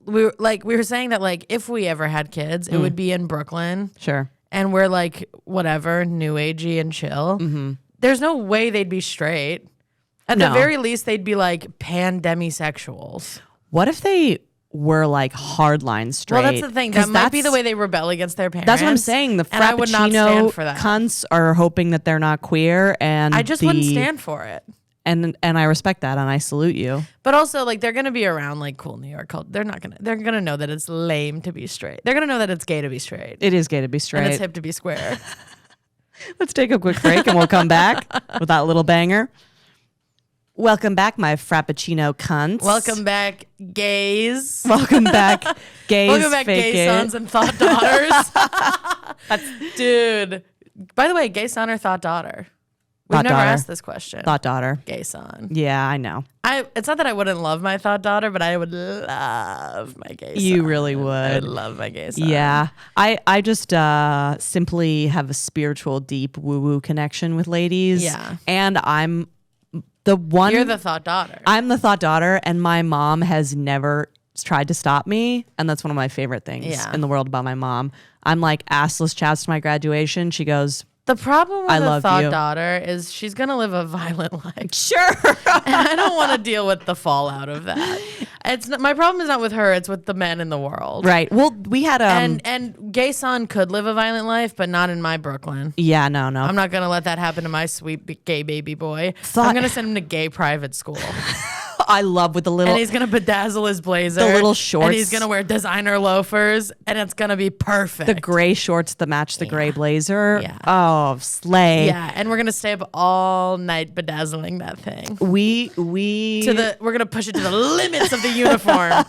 we were saying that like if we ever had kids, it would be in Brooklyn. Sure. And we're like, whatever, new agey and chill. Mm-hmm. There's no way they'd be straight. At the very least, they'd be like pandemisexuals. What if they were like hardline straight? Well, that's the thing. That might be the way they rebel against their parents. That's what I'm saying. The and I would not stand for that. Cunts are hoping that they're not queer, and I just wouldn't stand for it. And I respect that, and I salute you. But also, like, they're gonna be around like cool New York culture. They're gonna know that it's lame to be straight. They're gonna know that it's gay to be straight. It is gay to be straight, and it's hip to be square. Let's take a quick break and we'll come back with that little banger. Welcome back, my Frappuccino cunts. Welcome back, gays. Welcome back, gays. Welcome back, gay sons and thought daughters. Dude. By the way, gay son or thought daughter? We've never asked this question. Thought daughter. Gay son. Yeah, I know. It's not that I wouldn't love my thought daughter, but I would love my gay son. You really would. I would love my gay son. Yeah. I just simply have a spiritual, deep woo-woo connection with ladies. Yeah. And I'm the one. You're the thought daughter. I'm the thought daughter, and my mom has never tried to stop me. And that's one of my favorite things in the world about my mom. I'm like assless chats to my graduation. She goes, the problem with a thought daughter is she's going to live a violent life. Sure. And I don't want to deal with the fallout of that. My problem is not with her, it's with the men in the world. Right. Well, we had and gay son could live a violent life, but not in my Brooklyn. Yeah, no. I'm not going to let that happen to my sweet gay baby boy. I'm going to send him to gay private school. I love with the little... And he's going to bedazzle his blazer. The little shorts. And he's going to wear designer loafers. And it's going to be perfect. The gray shorts that match the gray blazer. Yeah. Oh, slay. Yeah. And we're going to stay up all night bedazzling that thing. We're going to push it to the limits of the uniform.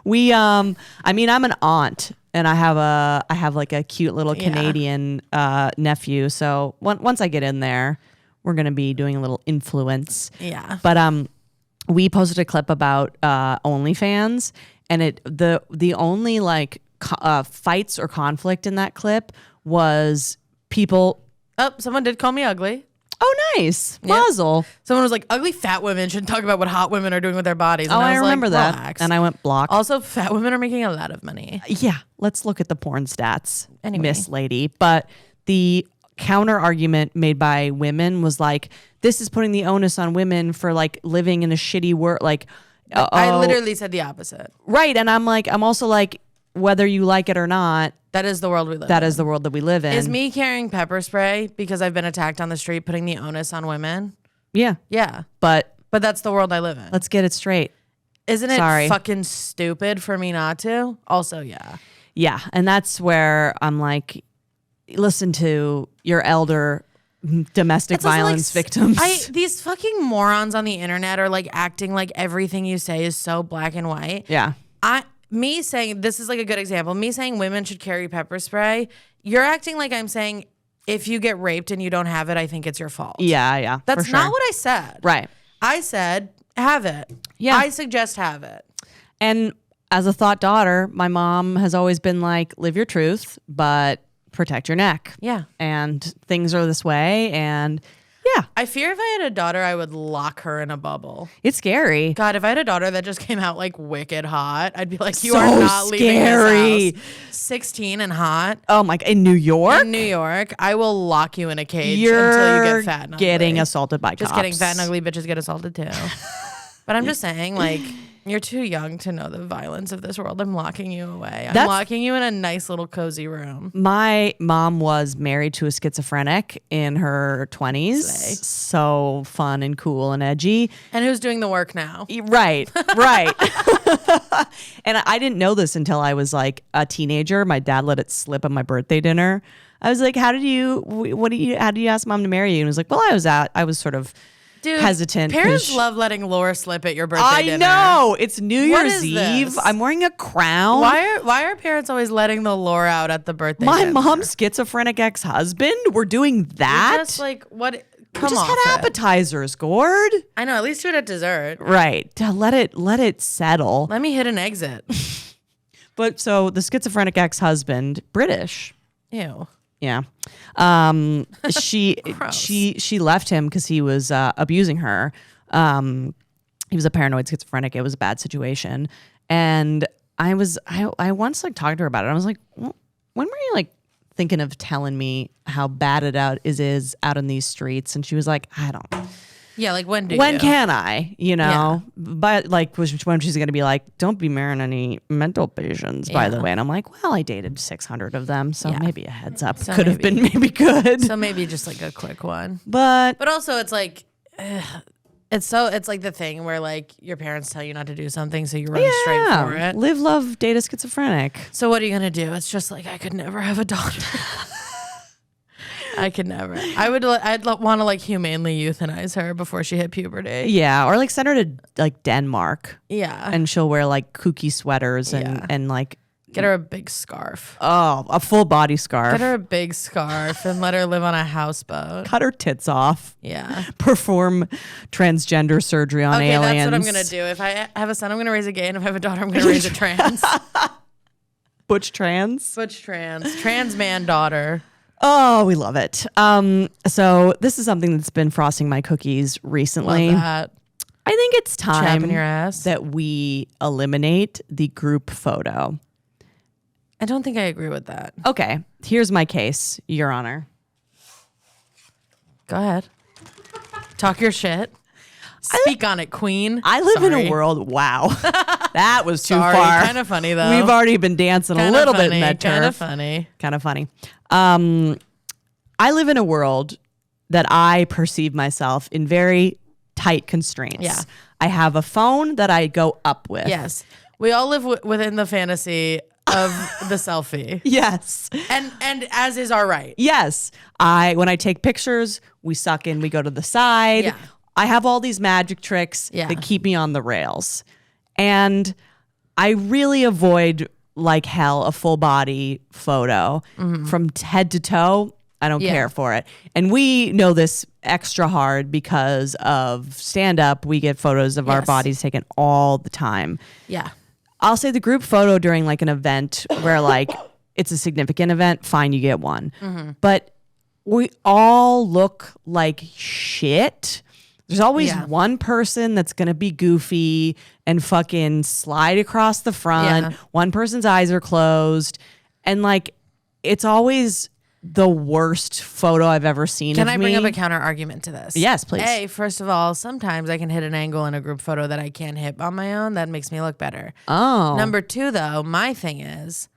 I mean, I'm an aunt. And I have like a cute little Canadian nephew. So once I get in there, we're going to be doing a little influence. Yeah. But we posted a clip about OnlyFans, and the only like fights or conflict in that clip was people. Oh, someone did call me ugly. Oh, nice. Mazel. Someone was like, ugly fat women shouldn't talk about what hot women are doing with their bodies. And I remember like, that. relax. And I went block. Also, fat women are making a lot of money. Yeah. Let's look at the porn stats, Miss Lady. But the counter argument made by women was like, this is putting the onus on women for like living in a shitty world. Like, I literally said the opposite. Right. And I'm also like, whether you like it or not, that is the world we live in. That is the world that we live in. Is me carrying pepper spray because I've been attacked on the street putting the onus on women? Yeah. Yeah. But that's the world I live in. Let's get it straight. Isn't it fucking stupid for me not to? Also, yeah. Yeah. And that's where I'm like, listen to your elder domestic violence victims. These fucking morons on the internet are like acting like everything you say is so black and white. Yeah. Me saying, this is like a good example, me saying women should carry pepper spray, you're acting like I'm saying if you get raped and you don't have it, I think it's your fault. Yeah. That's not what I said. Right. I said, have it. Yeah. I suggest have it. And as a thought daughter, my mom has always been like, live your truth, but protect your neck. Yeah. And things are this way. And Yeah. I fear if I had a daughter, I would lock her in a bubble. It's scary. God, if I had a daughter that just came out like wicked hot, I'd be like, you So are not leaving scary. this house. 16 and hot. Oh my! In New York? In New York, I will lock you in a cage until you get fat and ugly. Getting assaulted by cops. Just kidding. Fat and ugly bitches get assaulted too. But I'm just saying, like, you're too young to know the violence of this world. I'm locking you away. I'm locking you in a nice little cozy room. My mom was married to a schizophrenic in her 20s. Slay. So fun and cool and edgy. And who's doing the work now? Right. And I didn't know this until I was like a teenager. My dad let it slip at my birthday dinner. I was like, how did you ask mom to marry you? And he was like, well, I was sort of hesitant. Parents love letting lore slip at your birthday dinner. I know. It's New Year's Eve. This? I'm wearing a crown. Why are parents always letting the lore out at the birthday dinner? My mom's schizophrenic ex-husband. We're doing that. You're just like, what? We just had appetizers, Gord. I know. At least do it at dessert. Right. To let it settle. Let me hit an exit. But so the schizophrenic ex-husband, British. Ew. Yeah. She left him because he was abusing her. He was a paranoid schizophrenic. It was a bad situation. And I once like talked to her about it. I was like, well, when were you like thinking of telling me how bad it is out in these streets? And she was like, I don't. Yeah, like when can I? You know, but like when she's going to be like, don't be marrying any mental patients, by the way. And I'm like, well, I dated 600 of them, so maybe a heads up could have been maybe good. So maybe just like a quick one. But also it's like, it's like the thing where like your parents tell you not to do something, so you run straight for it. Live, love, date a schizophrenic. So what are you gonna do? It's just like I could never have a daughter. I could never. I'd want to like humanely euthanize her before she hit puberty. Yeah, or like send her to like Denmark. Yeah, and she'll wear like kooky sweaters and like get her a big scarf. Oh, a full body scarf. Get her a big scarf and let her live on a houseboat. Cut her tits off. Yeah. Perform transgender surgery on aliens. Okay, that's what I'm gonna do. If I have a son, I'm gonna raise a gay, and if I have a daughter, I'm gonna raise a trans. Butch trans. Trans man daughter. Oh, we love it. So this is something that's been frosting my cookies recently. Love that. I think it's time Chapping your ass. that we eliminate the group photo. I don't think I agree with that. Okay, here's my case, Your Honor. Go ahead. Talk your shit. Speak on it, queen. I live in a world. Wow. That was too far. Kind of funny, though. We've already been dancing a little bit in that turf. Kind of funny. Kind of funny. I live in a world that I perceive myself in very tight constraints. Yeah. I have a phone that I go up with. Yes. We all live within the fantasy of the selfie. Yes. And as is our right. Yes. When I take pictures, we suck in, we go to the side. Yeah. I have all these magic tricks that keep me on the rails. And I really avoid like hell a full body photo from head to toe. I don't care for it. And we know this extra hard because of stand up. We get photos of our bodies taken all the time. Yeah. I'll say the group photo during like an event where like it's a significant event, fine, you get one. But we all look like shit. There's always one person that's going to be goofy and fucking slide across the front. One person's eyes are closed. And like, it's always the worst photo I've ever seen Can of I me. bring up a counter argument to this? Yes, please. A, first of all, sometimes I can hit an angle in a group photo that I can't hit on my own. That makes me look better. Oh. Number two, though, my thing is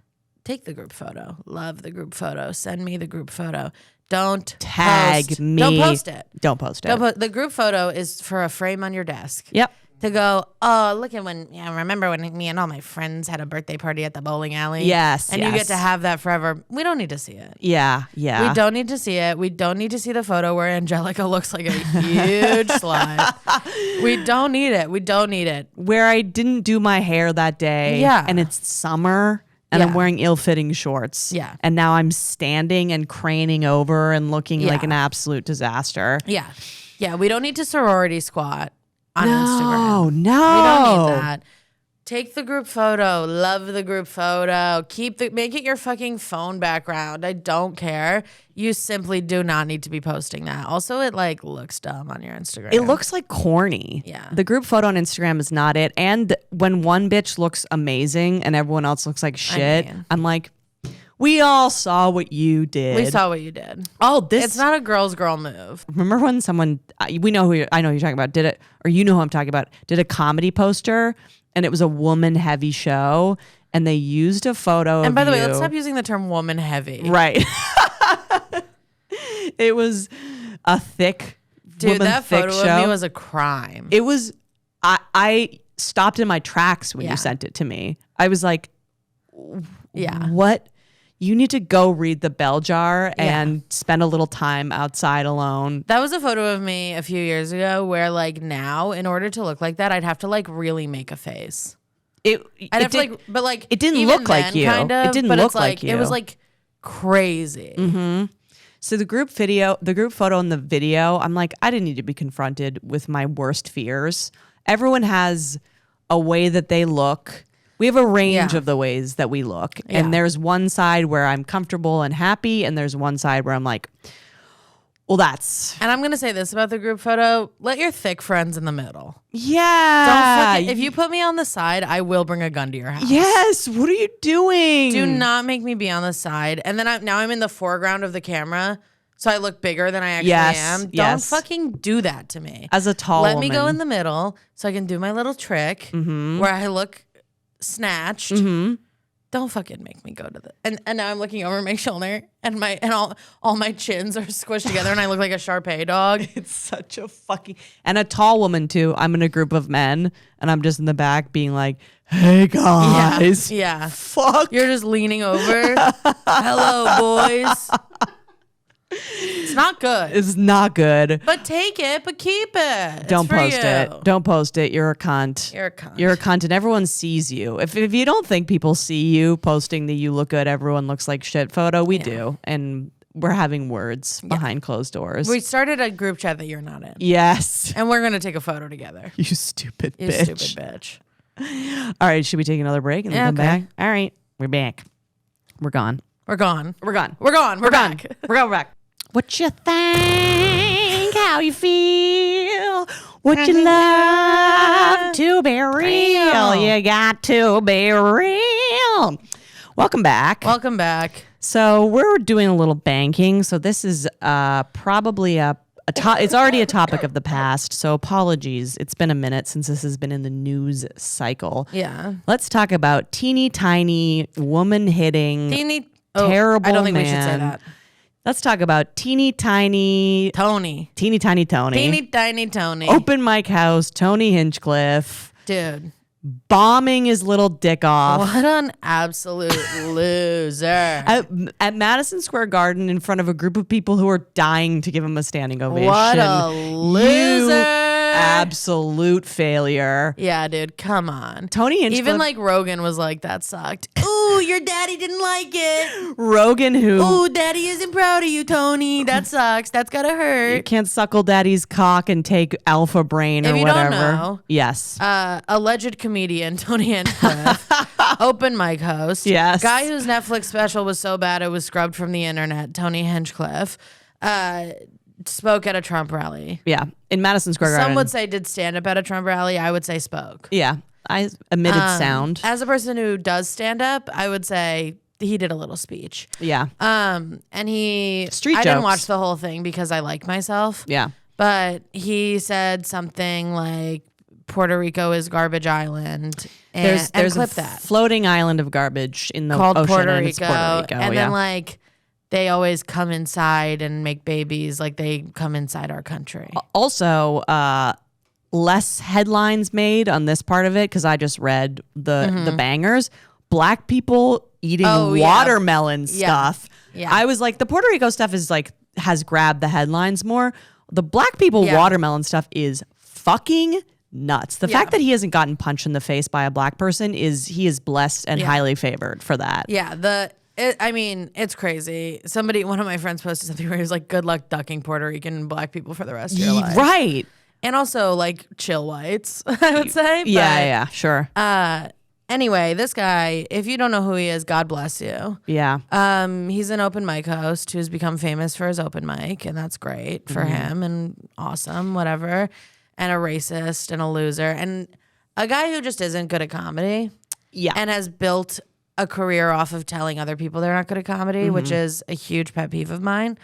take the group photo. Love the group photo. Send me the group photo. Don't tag me. Don't post it. Don't post it. The group photo is for a frame on your desk. Yep. To go, oh, look at remember when me and all my friends had a birthday party at the bowling alley? Yes. And you get to have that forever. We don't need to see it. Yeah. Yeah. We don't need to see it. We don't need to see the photo where Angelica looks like a huge slut. We don't need it. We don't need it. Where I didn't do my hair that day. Yeah. And it's summer. And I'm wearing ill-fitting shorts. Yeah. And now I'm standing and craning over and looking like an absolute disaster. Yeah. Yeah. We don't need to sorority squat on Instagram. No. We don't need that. Take the group photo. Love the group photo. Make it your fucking phone background. I don't care. You simply do not need to be posting that. Also, it like looks dumb on your Instagram. It looks like corny. Yeah. The group photo on Instagram is not it. And when one bitch looks amazing and everyone else looks like shit, I'm like, we all saw what you did. We saw what you did. Oh, it's not a girl's girl move. Remember when someone, I know who you're talking about, did it, or you know who I'm talking about, did a comedy poster and it was a woman heavy show and they used a photo And by the way, you. let's stop using the term woman heavy. Right. It was a thick Dude, woman that thick photo show. of me was a crime. It was, I stopped in my tracks when you sent it to me. I was like, what? You need to go read the bell jar and spend a little time outside alone. That was a photo of me a few years ago where like now in order to look like that, I'd have to like really make a face. It didn't look like you. Kind of, it didn't but look it's like you. It was like crazy. Mm-hmm. So the group photo and the video, I'm like, I didn't need to be confronted with my worst fears. Everyone has a way that they look. We have a range of the ways that we look. And there's one side where I'm comfortable and happy. And there's one side where I'm like, well, that's. And I'm going to say this about the group photo. Let your thick friends in the middle. Yeah. If you put me on the side, I will bring a gun to your house. Yes. What are you doing? Do not make me be on the side. And then now I'm in the foreground of the camera. So I look bigger than I actually am. Don't fucking do that to me. As a tall Let woman. me go in the middle so I can do my little trick where I look snatched. Don't fucking make me go to the and now I'm looking over my shoulder and all my chins are squished together and I look like a Shar-Pei dog. It's such a fucking and a tall woman too. I'm in a group of men and I'm just in the back being like, hey guys. Yeah. Fuck. You're just leaning over. Hello, boys. It's not good. It's not good. But take it, but keep it. Don't post it. Don't post it. You're a cunt. You're a cunt. You're a cunt and everyone sees you. If you don't think people see you posting the you look good, everyone looks like shit photo, we do. And we're having words behind closed doors. We started a group chat that you're not in. Yes. And we're going to take a photo together. You stupid You bitch. stupid bitch. All right. Should we take another break and then come back? All right. We're back. We're gone. We're gone. We're gone. We're gone. We're back. We're back. What you think? How you feel? What you love to be real? You got to be real. Welcome back. Welcome back. So we're doing a little banking. So this is probably it's already a topic of the past. So apologies. It's been a minute since this has been in the news cycle. Yeah. Let's talk about teeny tiny woman hitting terrible I don't think man. we should say that. Let's talk about teeny tiny Tony. Teeny tiny Tony. Teeny tiny Tony. Open mic house, Tony Hinchcliffe. Dude. Bombing his little dick off. What an absolute loser. At Madison Square Garden in front of a group of people who are dying to give him a standing ovation. What a loser. Absolute failure. Yeah, dude, come on. Tony Hinchcliffe. Even like Rogan was like, that sucked. Ooh, your daddy didn't like it. Rogan who. Ooh, daddy isn't proud of you, Tony. That sucks. That's gotta hurt. You can't suckle daddy's cock and take alpha brain or if you whatever. Don't know, yes. Alleged comedian Tony Hinchcliffe, open mic host. Yes. Guy whose Netflix special was so bad it was scrubbed from the internet. Tony Hinchcliffe spoke at a Trump rally. Yeah, in Madison Square Garden. Some would say did stand up at a Trump rally. I would say spoke. Yeah, I emitted sound. As a person who does stand up, I would say he did a little speech. Yeah. And he Street I didn't jokes. watch the whole thing because I like myself. Yeah. But he said something like Puerto Rico is garbage island. And There's clip a that. Floating island of garbage in the Called ocean, Puerto and Rico. it's Puerto Rico. And yeah. then like they always come inside and make babies like they come inside our country. Also, less headlines made on this part of it because I just read the bangers. Black people eating watermelon stuff. Yeah. I was like, the Puerto Rico stuff is like has grabbed the headlines more. The black people watermelon stuff is fucking nuts. The fact that he hasn't gotten punched in the face by a black person he is blessed and highly favored for that. Yeah, it's crazy. One of my friends posted something where he was like, good luck ducking Puerto Rican and black people for the rest of your life. Right. And also like chill whites, I would say. Yeah, sure. Anyway, this guy, if you don't know who he is, God bless you. Yeah. He's an open mic host who's become famous for his open mic, and that's great for him and awesome, whatever. And a racist and a loser and a guy who just isn't good at comedy. Yeah. And has built a career off of telling other people they're not good at comedy, which is a huge pet peeve of mine.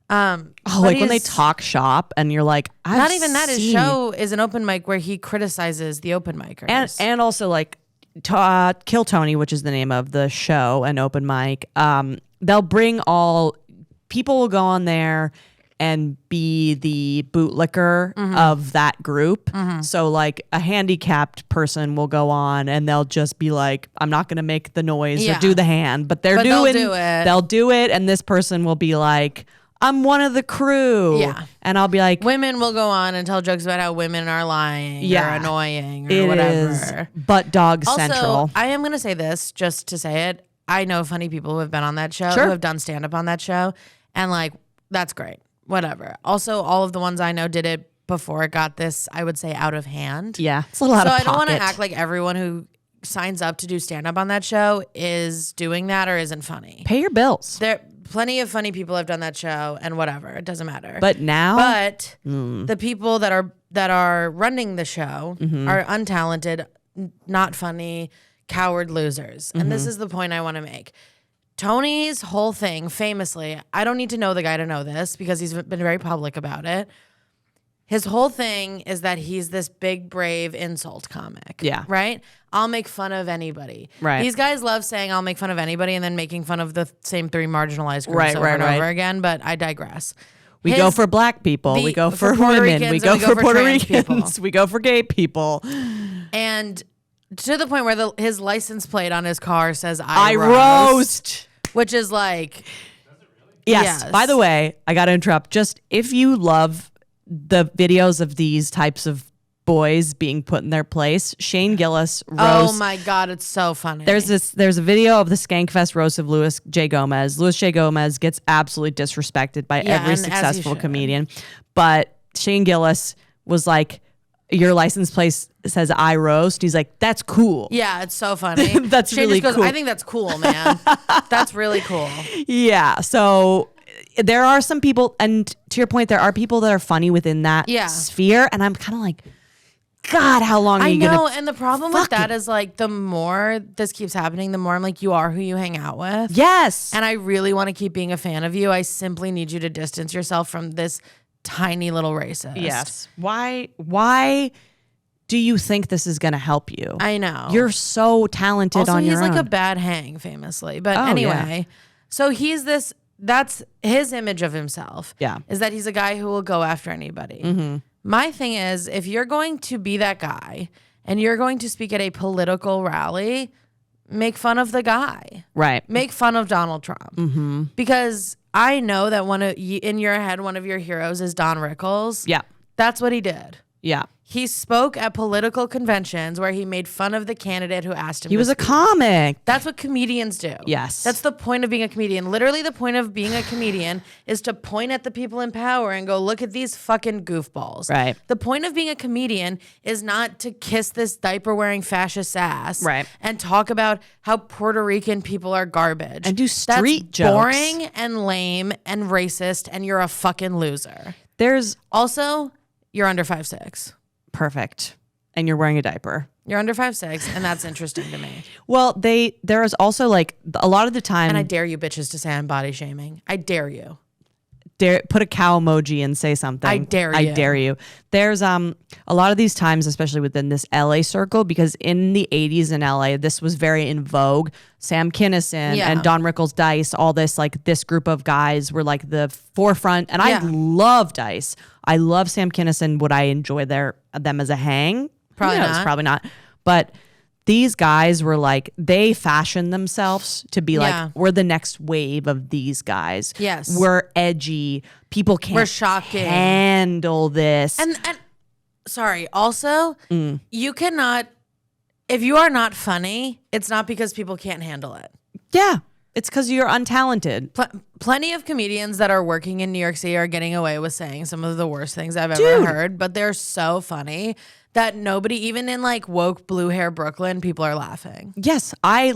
Like when they talk shop and you're like, not even that. His show is an open mic where he criticizes the open micers. And also like Kill Tony, which is the name of the show, an open mic. They'll bring all people will go on there and be the bootlicker of that group. So like a handicapped person will go on and they'll just be like, I'm not going to make the noise or do the hand, but they'll do it. And this person will be like, I'm one of the crew. Yeah. And I'll be like, women will go on and tell jokes about how women are lying or annoying or whatever. Is butt dog also, central. I am going to say this just to say it. I know funny people who have been on that show, who have done stand up on that show. And like, that's great. Whatever. Also, all of the ones I know did it before it got this, I would say, out of hand. Yeah. It's a lot of pocket. So I don't want to act like everyone who signs up to do stand up on that show is doing that or isn't funny. Pay your bills. There plenty of funny people have done that show and whatever. It doesn't matter. But now the people that are running the show are untalented, not funny, coward losers. And this is the point I want to make. Tony's whole thing, famously, I don't need to know the guy to know this because he's been very public about it. His whole thing is that he's this big, brave insult comic. Yeah. Right? I'll make fun of anybody. Right. These guys love saying I'll make fun of anybody and then making fun of the same three marginalized groups over and over again, but I digress. We go for black people. We go for women. We go for Puerto Ricans. We go for gay people. And to the point where his license plate on his car says I roast. Which is like... Yes. By the way, I got to interrupt. Just if you love the videos of these types of boys being put in their place, Shane Gillis roast. Oh my God, it's so funny. There's a video of the Skankfest roast of Louis J. Gomez. Louis J. Gomez gets absolutely disrespected by every successful comedian. But Shane Gillis was like, your license plate says I roast. He's like, that's cool. Yeah, it's so funny. That's Shane really just goes, cool. I think that's cool, man. That's really cool. Yeah. So there are some people, and to your point, there are people that are funny within that sphere. And I'm kind of like, God, how long are you going to... I know, and the problem with that is like the more this keeps happening, the more I'm like, you are who you hang out with. Yes. And I really want to keep being a fan of you. I simply need you to distance yourself from this tiny little racist. Yes. Why do you think this is going to help you? I know. You're so talented on your own. Also, he's like a bad hang, famously. But anyway, so he's this... That's his image of himself. Yeah. Is that he's a guy who will go after anybody. My thing is, if you're going to be that guy and you're going to speak at a political rally, make fun of the guy. Right. Make fun of Donald Trump. Because I know that in your head, one of your heroes is Don Rickles. Yeah. That's what he did. Yeah. He spoke at political conventions where he made fun of the candidate who asked him He was a comic. That's what comedians do. Yes. That's the point of being a comedian. Literally, the point of being a comedian is to point at the people in power and go, look at these fucking goofballs. Right. The point of being a comedian is not to kiss this diaper-wearing fascist ass. Right. And talk about how Puerto Rican people are garbage. And do street jokes. Boring and lame and racist, and you're a fucking loser. There's also, you're under 5'6". Perfect. And you're wearing a diaper. You're under 5'6", and that's interesting to me. Well, there is also like a lot of the time. And I dare you bitches to say I'm body shaming. I dare you. Put a cow emoji and say something. I dare you. I dare you. There's a lot of these times, especially within this LA circle, because in the 80s in LA, this was very in vogue. Sam Kinison and Don Rickles, Dice, all this, like this group of guys were like the forefront. And I love Dice. I love Sam Kinison. Would I enjoy them as a hang? Probably not. Probably not. But these guys were like, they fashioned themselves to be like, we're the next wave of these guys. Yes. We're edgy. People can't We're shocking. handle this. And sorry, also, you cannot, if you are not funny, it's not because people can't handle it. Yeah. It's because you're untalented. Plenty of comedians that are working in New York City are getting away with saying some of the worst things I've ever heard, but they're so funny that nobody, even in like woke blue hair Brooklyn, people are laughing. Yes, I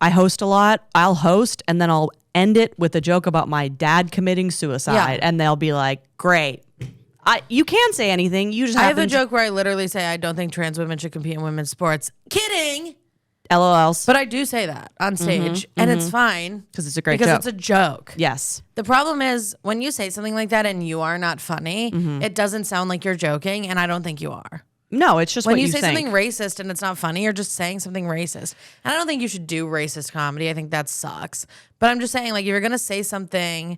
host a lot. I'll host and then I'll end it with a joke about my dad committing suicide, and they'll be like, "Great." You can say anything. You just I have a joke where I literally say I don't think trans women should compete in women's sports. Kidding. LOLs. But I do say that on stage, and it's fine because it's a great joke. Because it's a joke. Yes. The problem is when you say something like that and you are not funny, it doesn't sound like you're joking, and I don't think you are. No, it's just when what you you say think. something racist and it's not funny, you're just saying something racist. And I don't think you should do racist comedy. I think that sucks. But I'm just saying, like, if you're gonna say something,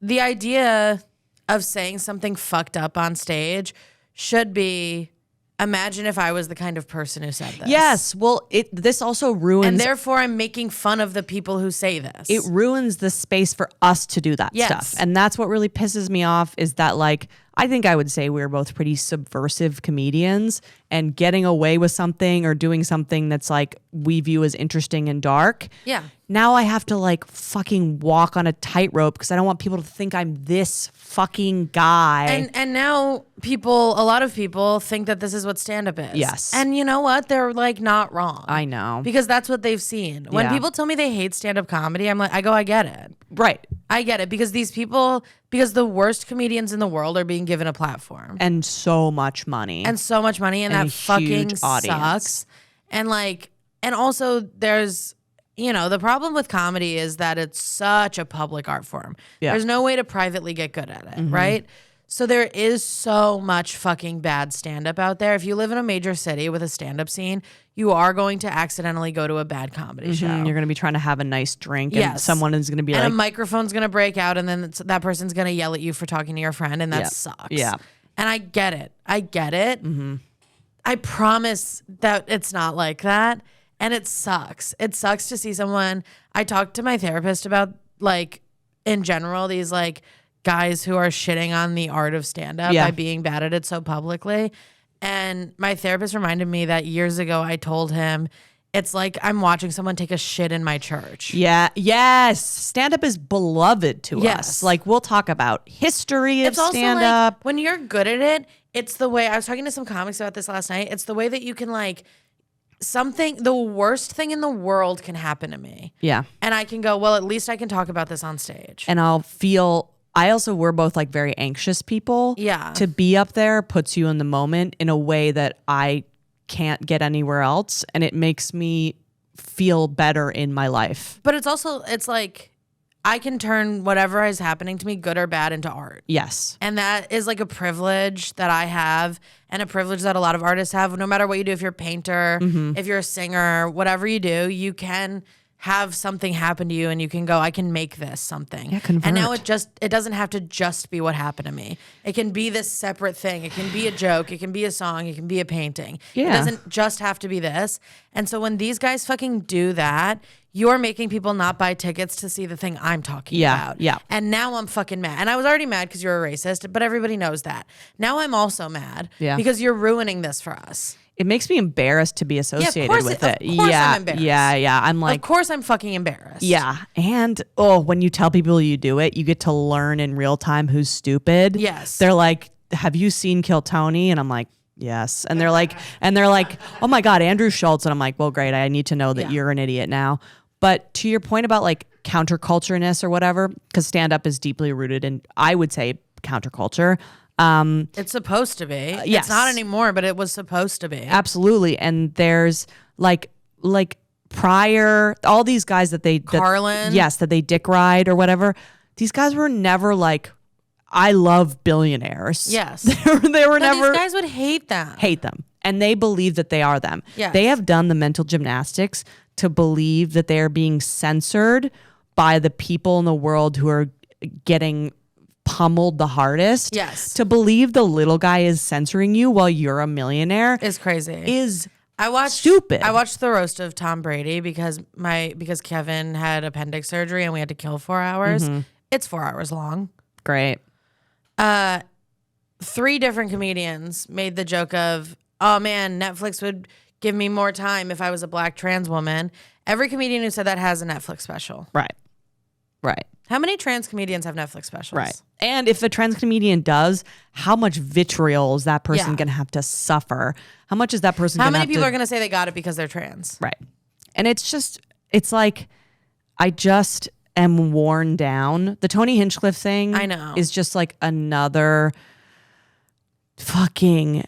the idea of saying something fucked up on stage should be, imagine if I was the kind of person who said this. Yes. Well, this also ruins. And therefore, I'm making fun of the people who say this. It ruins the space for us to do that stuff. And that's what really pisses me off is that, like, I think I would say we're both pretty subversive comedians, and getting away with something or doing something that's like we view as interesting and dark. Yeah. Now I have to like fucking walk on a tightrope because I don't want people to think I'm this fucking guy. And now a lot of people think that this is what stand-up is. Yes. And you know what? They're like not wrong. I know. Because that's what they've seen. When people tell me they hate stand-up comedy, I'm like, I get it. Right. I get it because because the worst comedians in the world are being given a platform. And so much money. And that fucking sucks. And also there's, the problem with comedy is that it's such a public art form. Yeah. There's no way to privately get good at it, right? So there is so much fucking bad stand-up out there. If you live in a major city with a stand-up scene, you are going to accidentally go to a bad comedy show. You're going to be trying to have a nice drink, and someone is going to be and a microphone's going to break out, and then that person's going to yell at you for talking to your friend, and that sucks. Yeah. And I get it. I promise that it's not like that. And it sucks. It sucks to see someone. I talked to my therapist about, like, in general, these like guys who are shitting on the art of stand-up by being bad at it so publicly. And my therapist reminded me that years ago I told him, it's like I'm watching someone take a shit in my church. Yeah. Yes. Stand-up is beloved to us. Like, we'll talk about history of stand-up. Like, when you're good at it, it's the way, I was talking to some comics about this last night. It's the way that you can, like, the worst thing in the world can happen to me. Yeah. And I can go, well, at least I can talk about this on stage. And we're both like very anxious people. Yeah. To be up there puts you in the moment in a way that I can't get anywhere else. And it makes me feel better in my life. But it's like, I can turn whatever is happening to me, good or bad, into art. Yes. And that is like a privilege that I have, and a privilege that a lot of artists have. No matter what you do, if you're a painter, if you're a singer, whatever you do, you can have something happen to you and you can go, I can make this something. Yeah, convert. And now it doesn't have to just be what happened to me. It can be this separate thing. It can be a joke. It can be a song. It can be a painting. Yeah. It doesn't just have to be this. And so when these guys fucking do that, you're making people not buy tickets to see the thing I'm talking about. Yeah. And now I'm fucking mad. And I was already mad because you're a racist, but everybody knows that. Now I'm also mad because you're ruining this for us. It makes me embarrassed to be associated with it. Of course I'm embarrassed. Yeah. I'm like, of course I'm fucking embarrassed. Yeah. And when you tell people you do it, you get to learn in real time who's stupid. Yes. They're like, have you seen Kill Tony? And I'm like, yes. And they're like, oh my God, Andrew Schultz. And I'm like, well, great. I need to know that you're an idiot now. But to your point about like countercultureness or whatever, because stand-up is deeply rooted in, I would say, counterculture. It's supposed to be. Yes. It's not anymore, but it was supposed to be. Absolutely. And there's like Pryor, all these guys that Carlin. That they dick ride or whatever. These guys were never like, I love billionaires. Yes. they were never. These guys would hate them. And they believe that they are them. Yes. They have done the mental gymnastics to believe that they are being censored by the people in the world who are getting pummeled the hardest. Yes. To believe the little guy is censoring you while you're a millionaire is crazy. Stupid. I watched the roast of Tom Brady because Kevin had appendix surgery and we had to kill 4 hours. It's 4 hours long. Great. 3 different comedians made the joke of, oh man, Netflix would give me more time if I was a black trans woman. Every comedian who said that has a Netflix special. Right. How many trans comedians have Netflix specials? Right. And if a trans comedian does, how much vitriol is that person going to have to suffer? How much is that person going to have to... How many people are going to say they got it because they're trans? Right. And it's like, I just am worn down. The Tony Hinchcliffe thing I know. is just like another fucking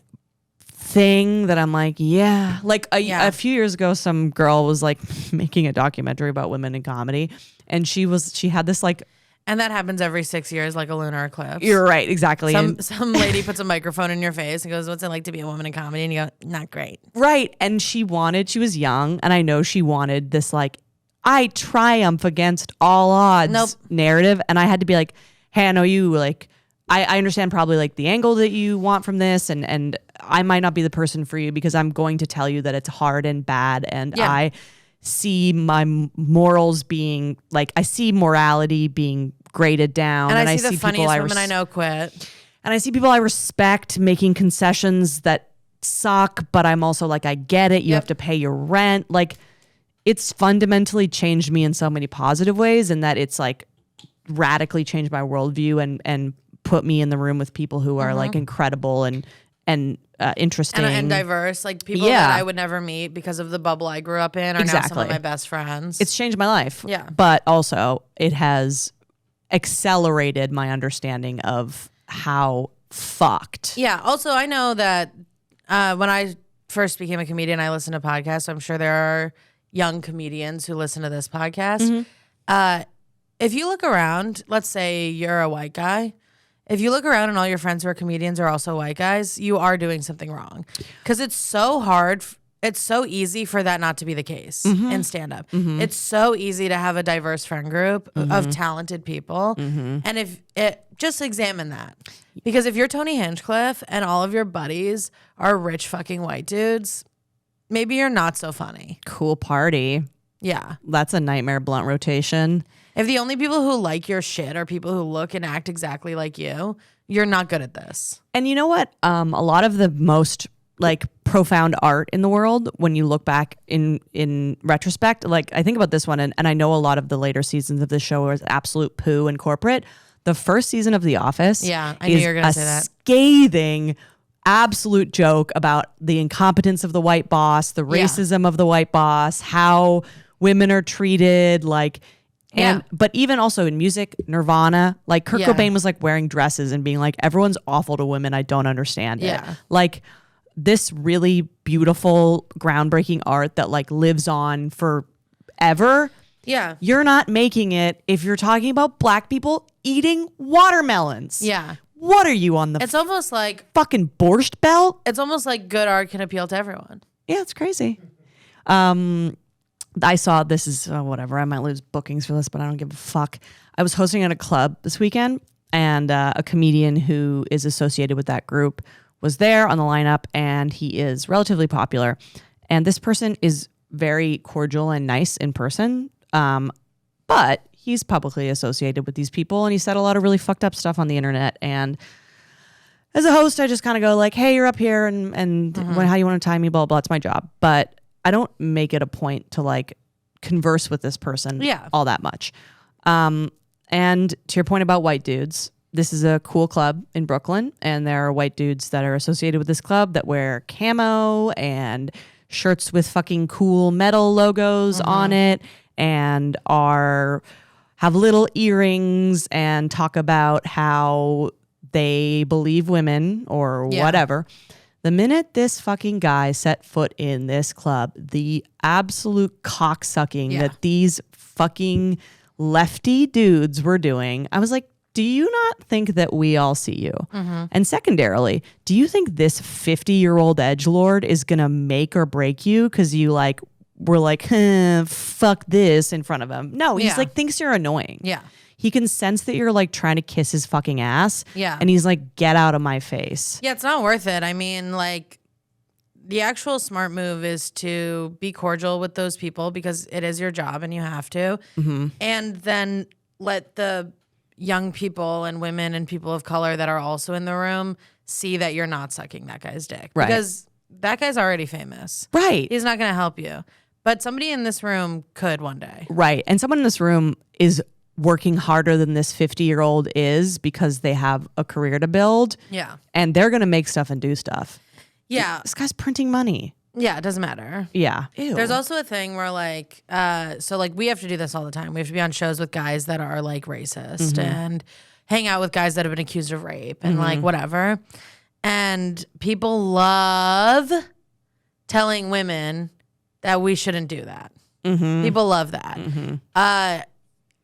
thing that I'm like, yeah. Like a few years ago, some girl was like making a documentary about women in comedy. And she had this like... And that happens every 6 years, like a lunar eclipse. You're right, exactly. Some lady puts a microphone in your face and goes, what's it like to be a woman in comedy? And you go, not great. Right. And she was young, and I know she wanted this like, I triumph against all odds narrative. And I had to be like, hey, I know you like... I understand probably like the angle that you want from this, and I might not be the person for you because I'm going to tell you that it's hard and bad, and I see my morals being like, I see morality being graded down, and I see the funniest women I know quit, and I see people I respect making concessions that suck, but I'm also like, I get it. You have to pay your rent. Like, it's fundamentally changed me in so many positive ways, and that it's like radically changed my worldview and put me in the room with people who are like incredible and interesting and diverse, like people that I would never meet because of the bubble I grew up in are now some of my best friends. It's changed my life. Yeah. But also it has accelerated my understanding of how fucked. Yeah. Also, I know that when I first became a comedian, I listened to podcasts. So I'm sure there are young comedians who listen to this podcast. If you look around, let's say you're a white guy. If you look around and all your friends who are comedians are also white guys, you are doing something wrong. Because it's so hard. It's so easy for that not to be the case in stand-up. It's so easy to have a diverse friend group of talented people. And just examine that. Because if you're Tony Hinchcliffe and all of your buddies are rich fucking white dudes, maybe you're not so funny. Cool party. Yeah. That's a nightmare blunt rotation. If the only people who like your shit are people who look and act exactly like you're not good at this. And you know what? A lot of the most like profound art in the world, when you look back in retrospect, like I think about this one, and I know a lot of the later seasons of the show was absolute poo and corporate. The first season of The Office, I knew you were going to say that. Scathing, absolute joke about the incompetence of the white boss, the racism of the white boss, how women are treated, like. But even also in music, Nirvana, like Kurt Cobain was like wearing dresses and being like, everyone's awful to women. I don't understand it. Like this really beautiful, groundbreaking art that like lives on forever. Yeah. You're not making it if you're talking about black people eating watermelons. Yeah. What are you on the It's almost like fucking borscht belt? It's almost like good art can appeal to everyone. Yeah, it's crazy. I saw this is whatever. I might lose bookings for this, but I don't give a fuck. I was hosting at a club this weekend, and a comedian who is associated with that group was there on the lineup, and he is relatively popular. And this person is very cordial and nice in person, but he's publicly associated with these people, and he said a lot of really fucked up stuff on the internet. And as a host, I just kind of go like, hey, you're up here, and how you want to tie me, blah, blah, it's my job. But I don't make it a point to like converse with this person all that much. And to your point about white dudes, this is a cool club in Brooklyn, and there are white dudes that are associated with this club that wear camo and shirts with fucking cool metal logos on it, and have little earrings and talk about how they believe women or whatever. The minute this fucking guy set foot in this club, the absolute cocksucking that these fucking lefty dudes were doing, I was like, do you not think that we all see you? And secondarily, do you think this 50-year-old edgelord is going to make or break you because you like were like, fuck this in front of him? No, he's like, thinks you're annoying. Yeah. He can sense that you're like trying to kiss his fucking ass. Yeah. And he's like, get out of my face. Yeah, it's not worth it. I mean, like, the actual smart move is to be cordial with those people because it is your job and you have to. And then let the young people and women and people of color that are also in the room see that you're not sucking that guy's dick. Right. Because that guy's already famous. Right. He's not going to help you. But somebody in this room could one day. Right. And someone in this room is working harder than this 50-year-old is because they have a career to build. Yeah. And they're going to make stuff and do stuff. Yeah. This guy's printing money. Yeah, it doesn't matter. Yeah. Ew. There's also a thing where like, so like we have to do this all the time. We have to be on shows with guys that are like racist and hang out with guys that have been accused of rape and like whatever. And people love telling women that we shouldn't do that. People love that.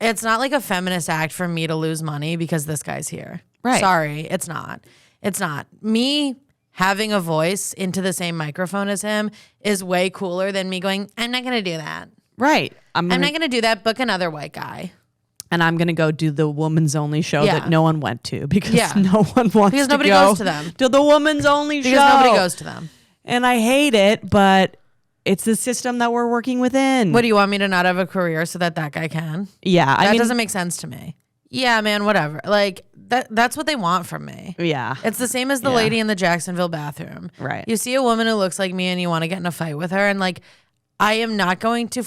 It's not like a feminist act for me to lose money because this guy's here. Right. Sorry, it's not. It's not. Me having a voice into the same microphone as him is way cooler than me going, I'm not going to do that. Right. I'm not going to do that. Book another white guy. And I'm going to go do the woman's only show that no one went to because no one wants because to nobody go goes to them. To the woman's only show. Because nobody goes to them. And I hate it, but it's the system that we're working within. What, do you want me to not have a career so that guy can? Yeah. That doesn't make sense to me. Yeah, man, whatever. Like, that's what they want from me. Yeah. It's the same as the lady in the Jacksonville bathroom. Right. You see a woman who looks like me and you want to get in a fight with her. And like, I am not going to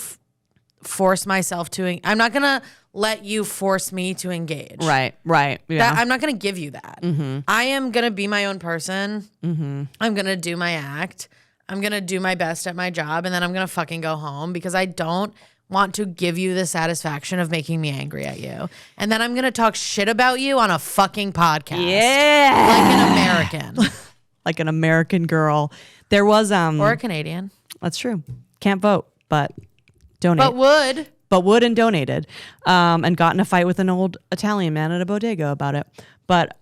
force myself to, I'm not going to let you force me to engage. Right. Yeah. I'm not going to give you that. I am going to be my own person. I'm going to do my act. I'm going to do my best at my job. And then I'm going to fucking go home because I don't want to give you the satisfaction of making me angry at you. And then I'm going to talk shit about you on a fucking podcast. Yeah. Like an American. Like an American girl. There was or a Canadian. That's true. Can't vote, but donate. But would and donated. And got in a fight with an old Italian man at a bodega about it. But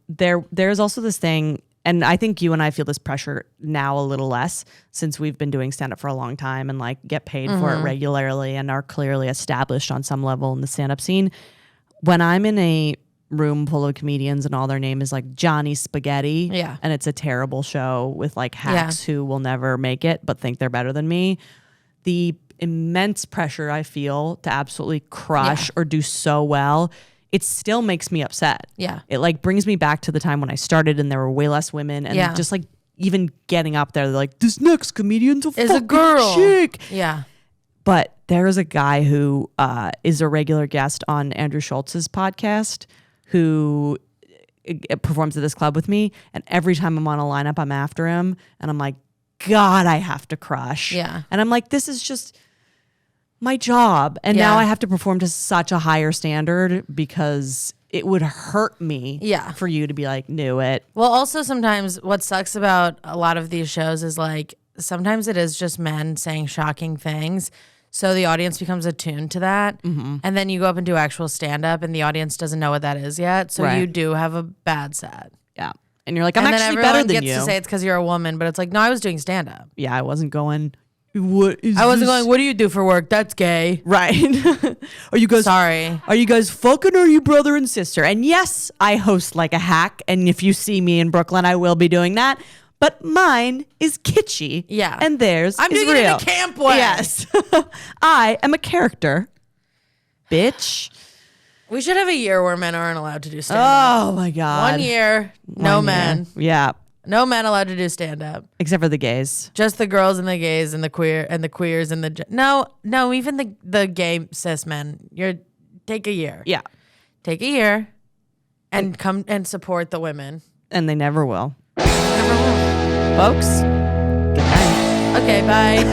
there's also this thing, and I think you and I feel this pressure now a little less since we've been doing stand-up for a long time and like get paid for it regularly and are clearly established on some level in the stand-up scene. When I'm in a room full of comedians and all their name is like Johnny Spaghetti, and it's a terrible show with like hacks who will never make it but think they're better than me, the immense pressure I feel to absolutely crush or do so well, it still makes me upset. Yeah. It like brings me back to the time when I started and there were way less women and just like even getting up there, they're like, this next comedian's a girl. Chick. Yeah. But there's a guy who is a regular guest on Andrew Schultz's podcast who performs at this club with me. And every time I'm on a lineup, I'm after him. And I'm like, God, I have to crush. Yeah. And I'm like, this is just my job. And now I have to perform to such a higher standard because it would hurt me for you to be like, knew it. Well, also sometimes what sucks about a lot of these shows is like, sometimes it is just men saying shocking things. So the audience becomes attuned to that. And then you go up and do actual stand-up and the audience doesn't know what that is yet. So you do have a bad set. Yeah. And you're like, I'm actually better than you. And then everyone gets to say it's because you're a woman, but it's like, no, I was doing stand-up. Yeah, I wasn't going, what do you do for work? That's gay. Right. Are you guys fucking or are you brother and sister? And yes, I host like a hack. And if you see me in Brooklyn, I will be doing that. But mine is kitschy. Yeah. And theirs I'm is doing real. it in the camp way. Yes. I am a character. Bitch. We should have a year where men aren't allowed to do stand-up. Oh my God. 1 year, no men. Yeah. No men allowed to do stand-up. Except for the gays. Just the girls and the gays and the queers and the no, even the gay cis men. Take a year. Yeah. Take a year and come and support the women. And they never will. Never will. Folks, good night. Okay, bye.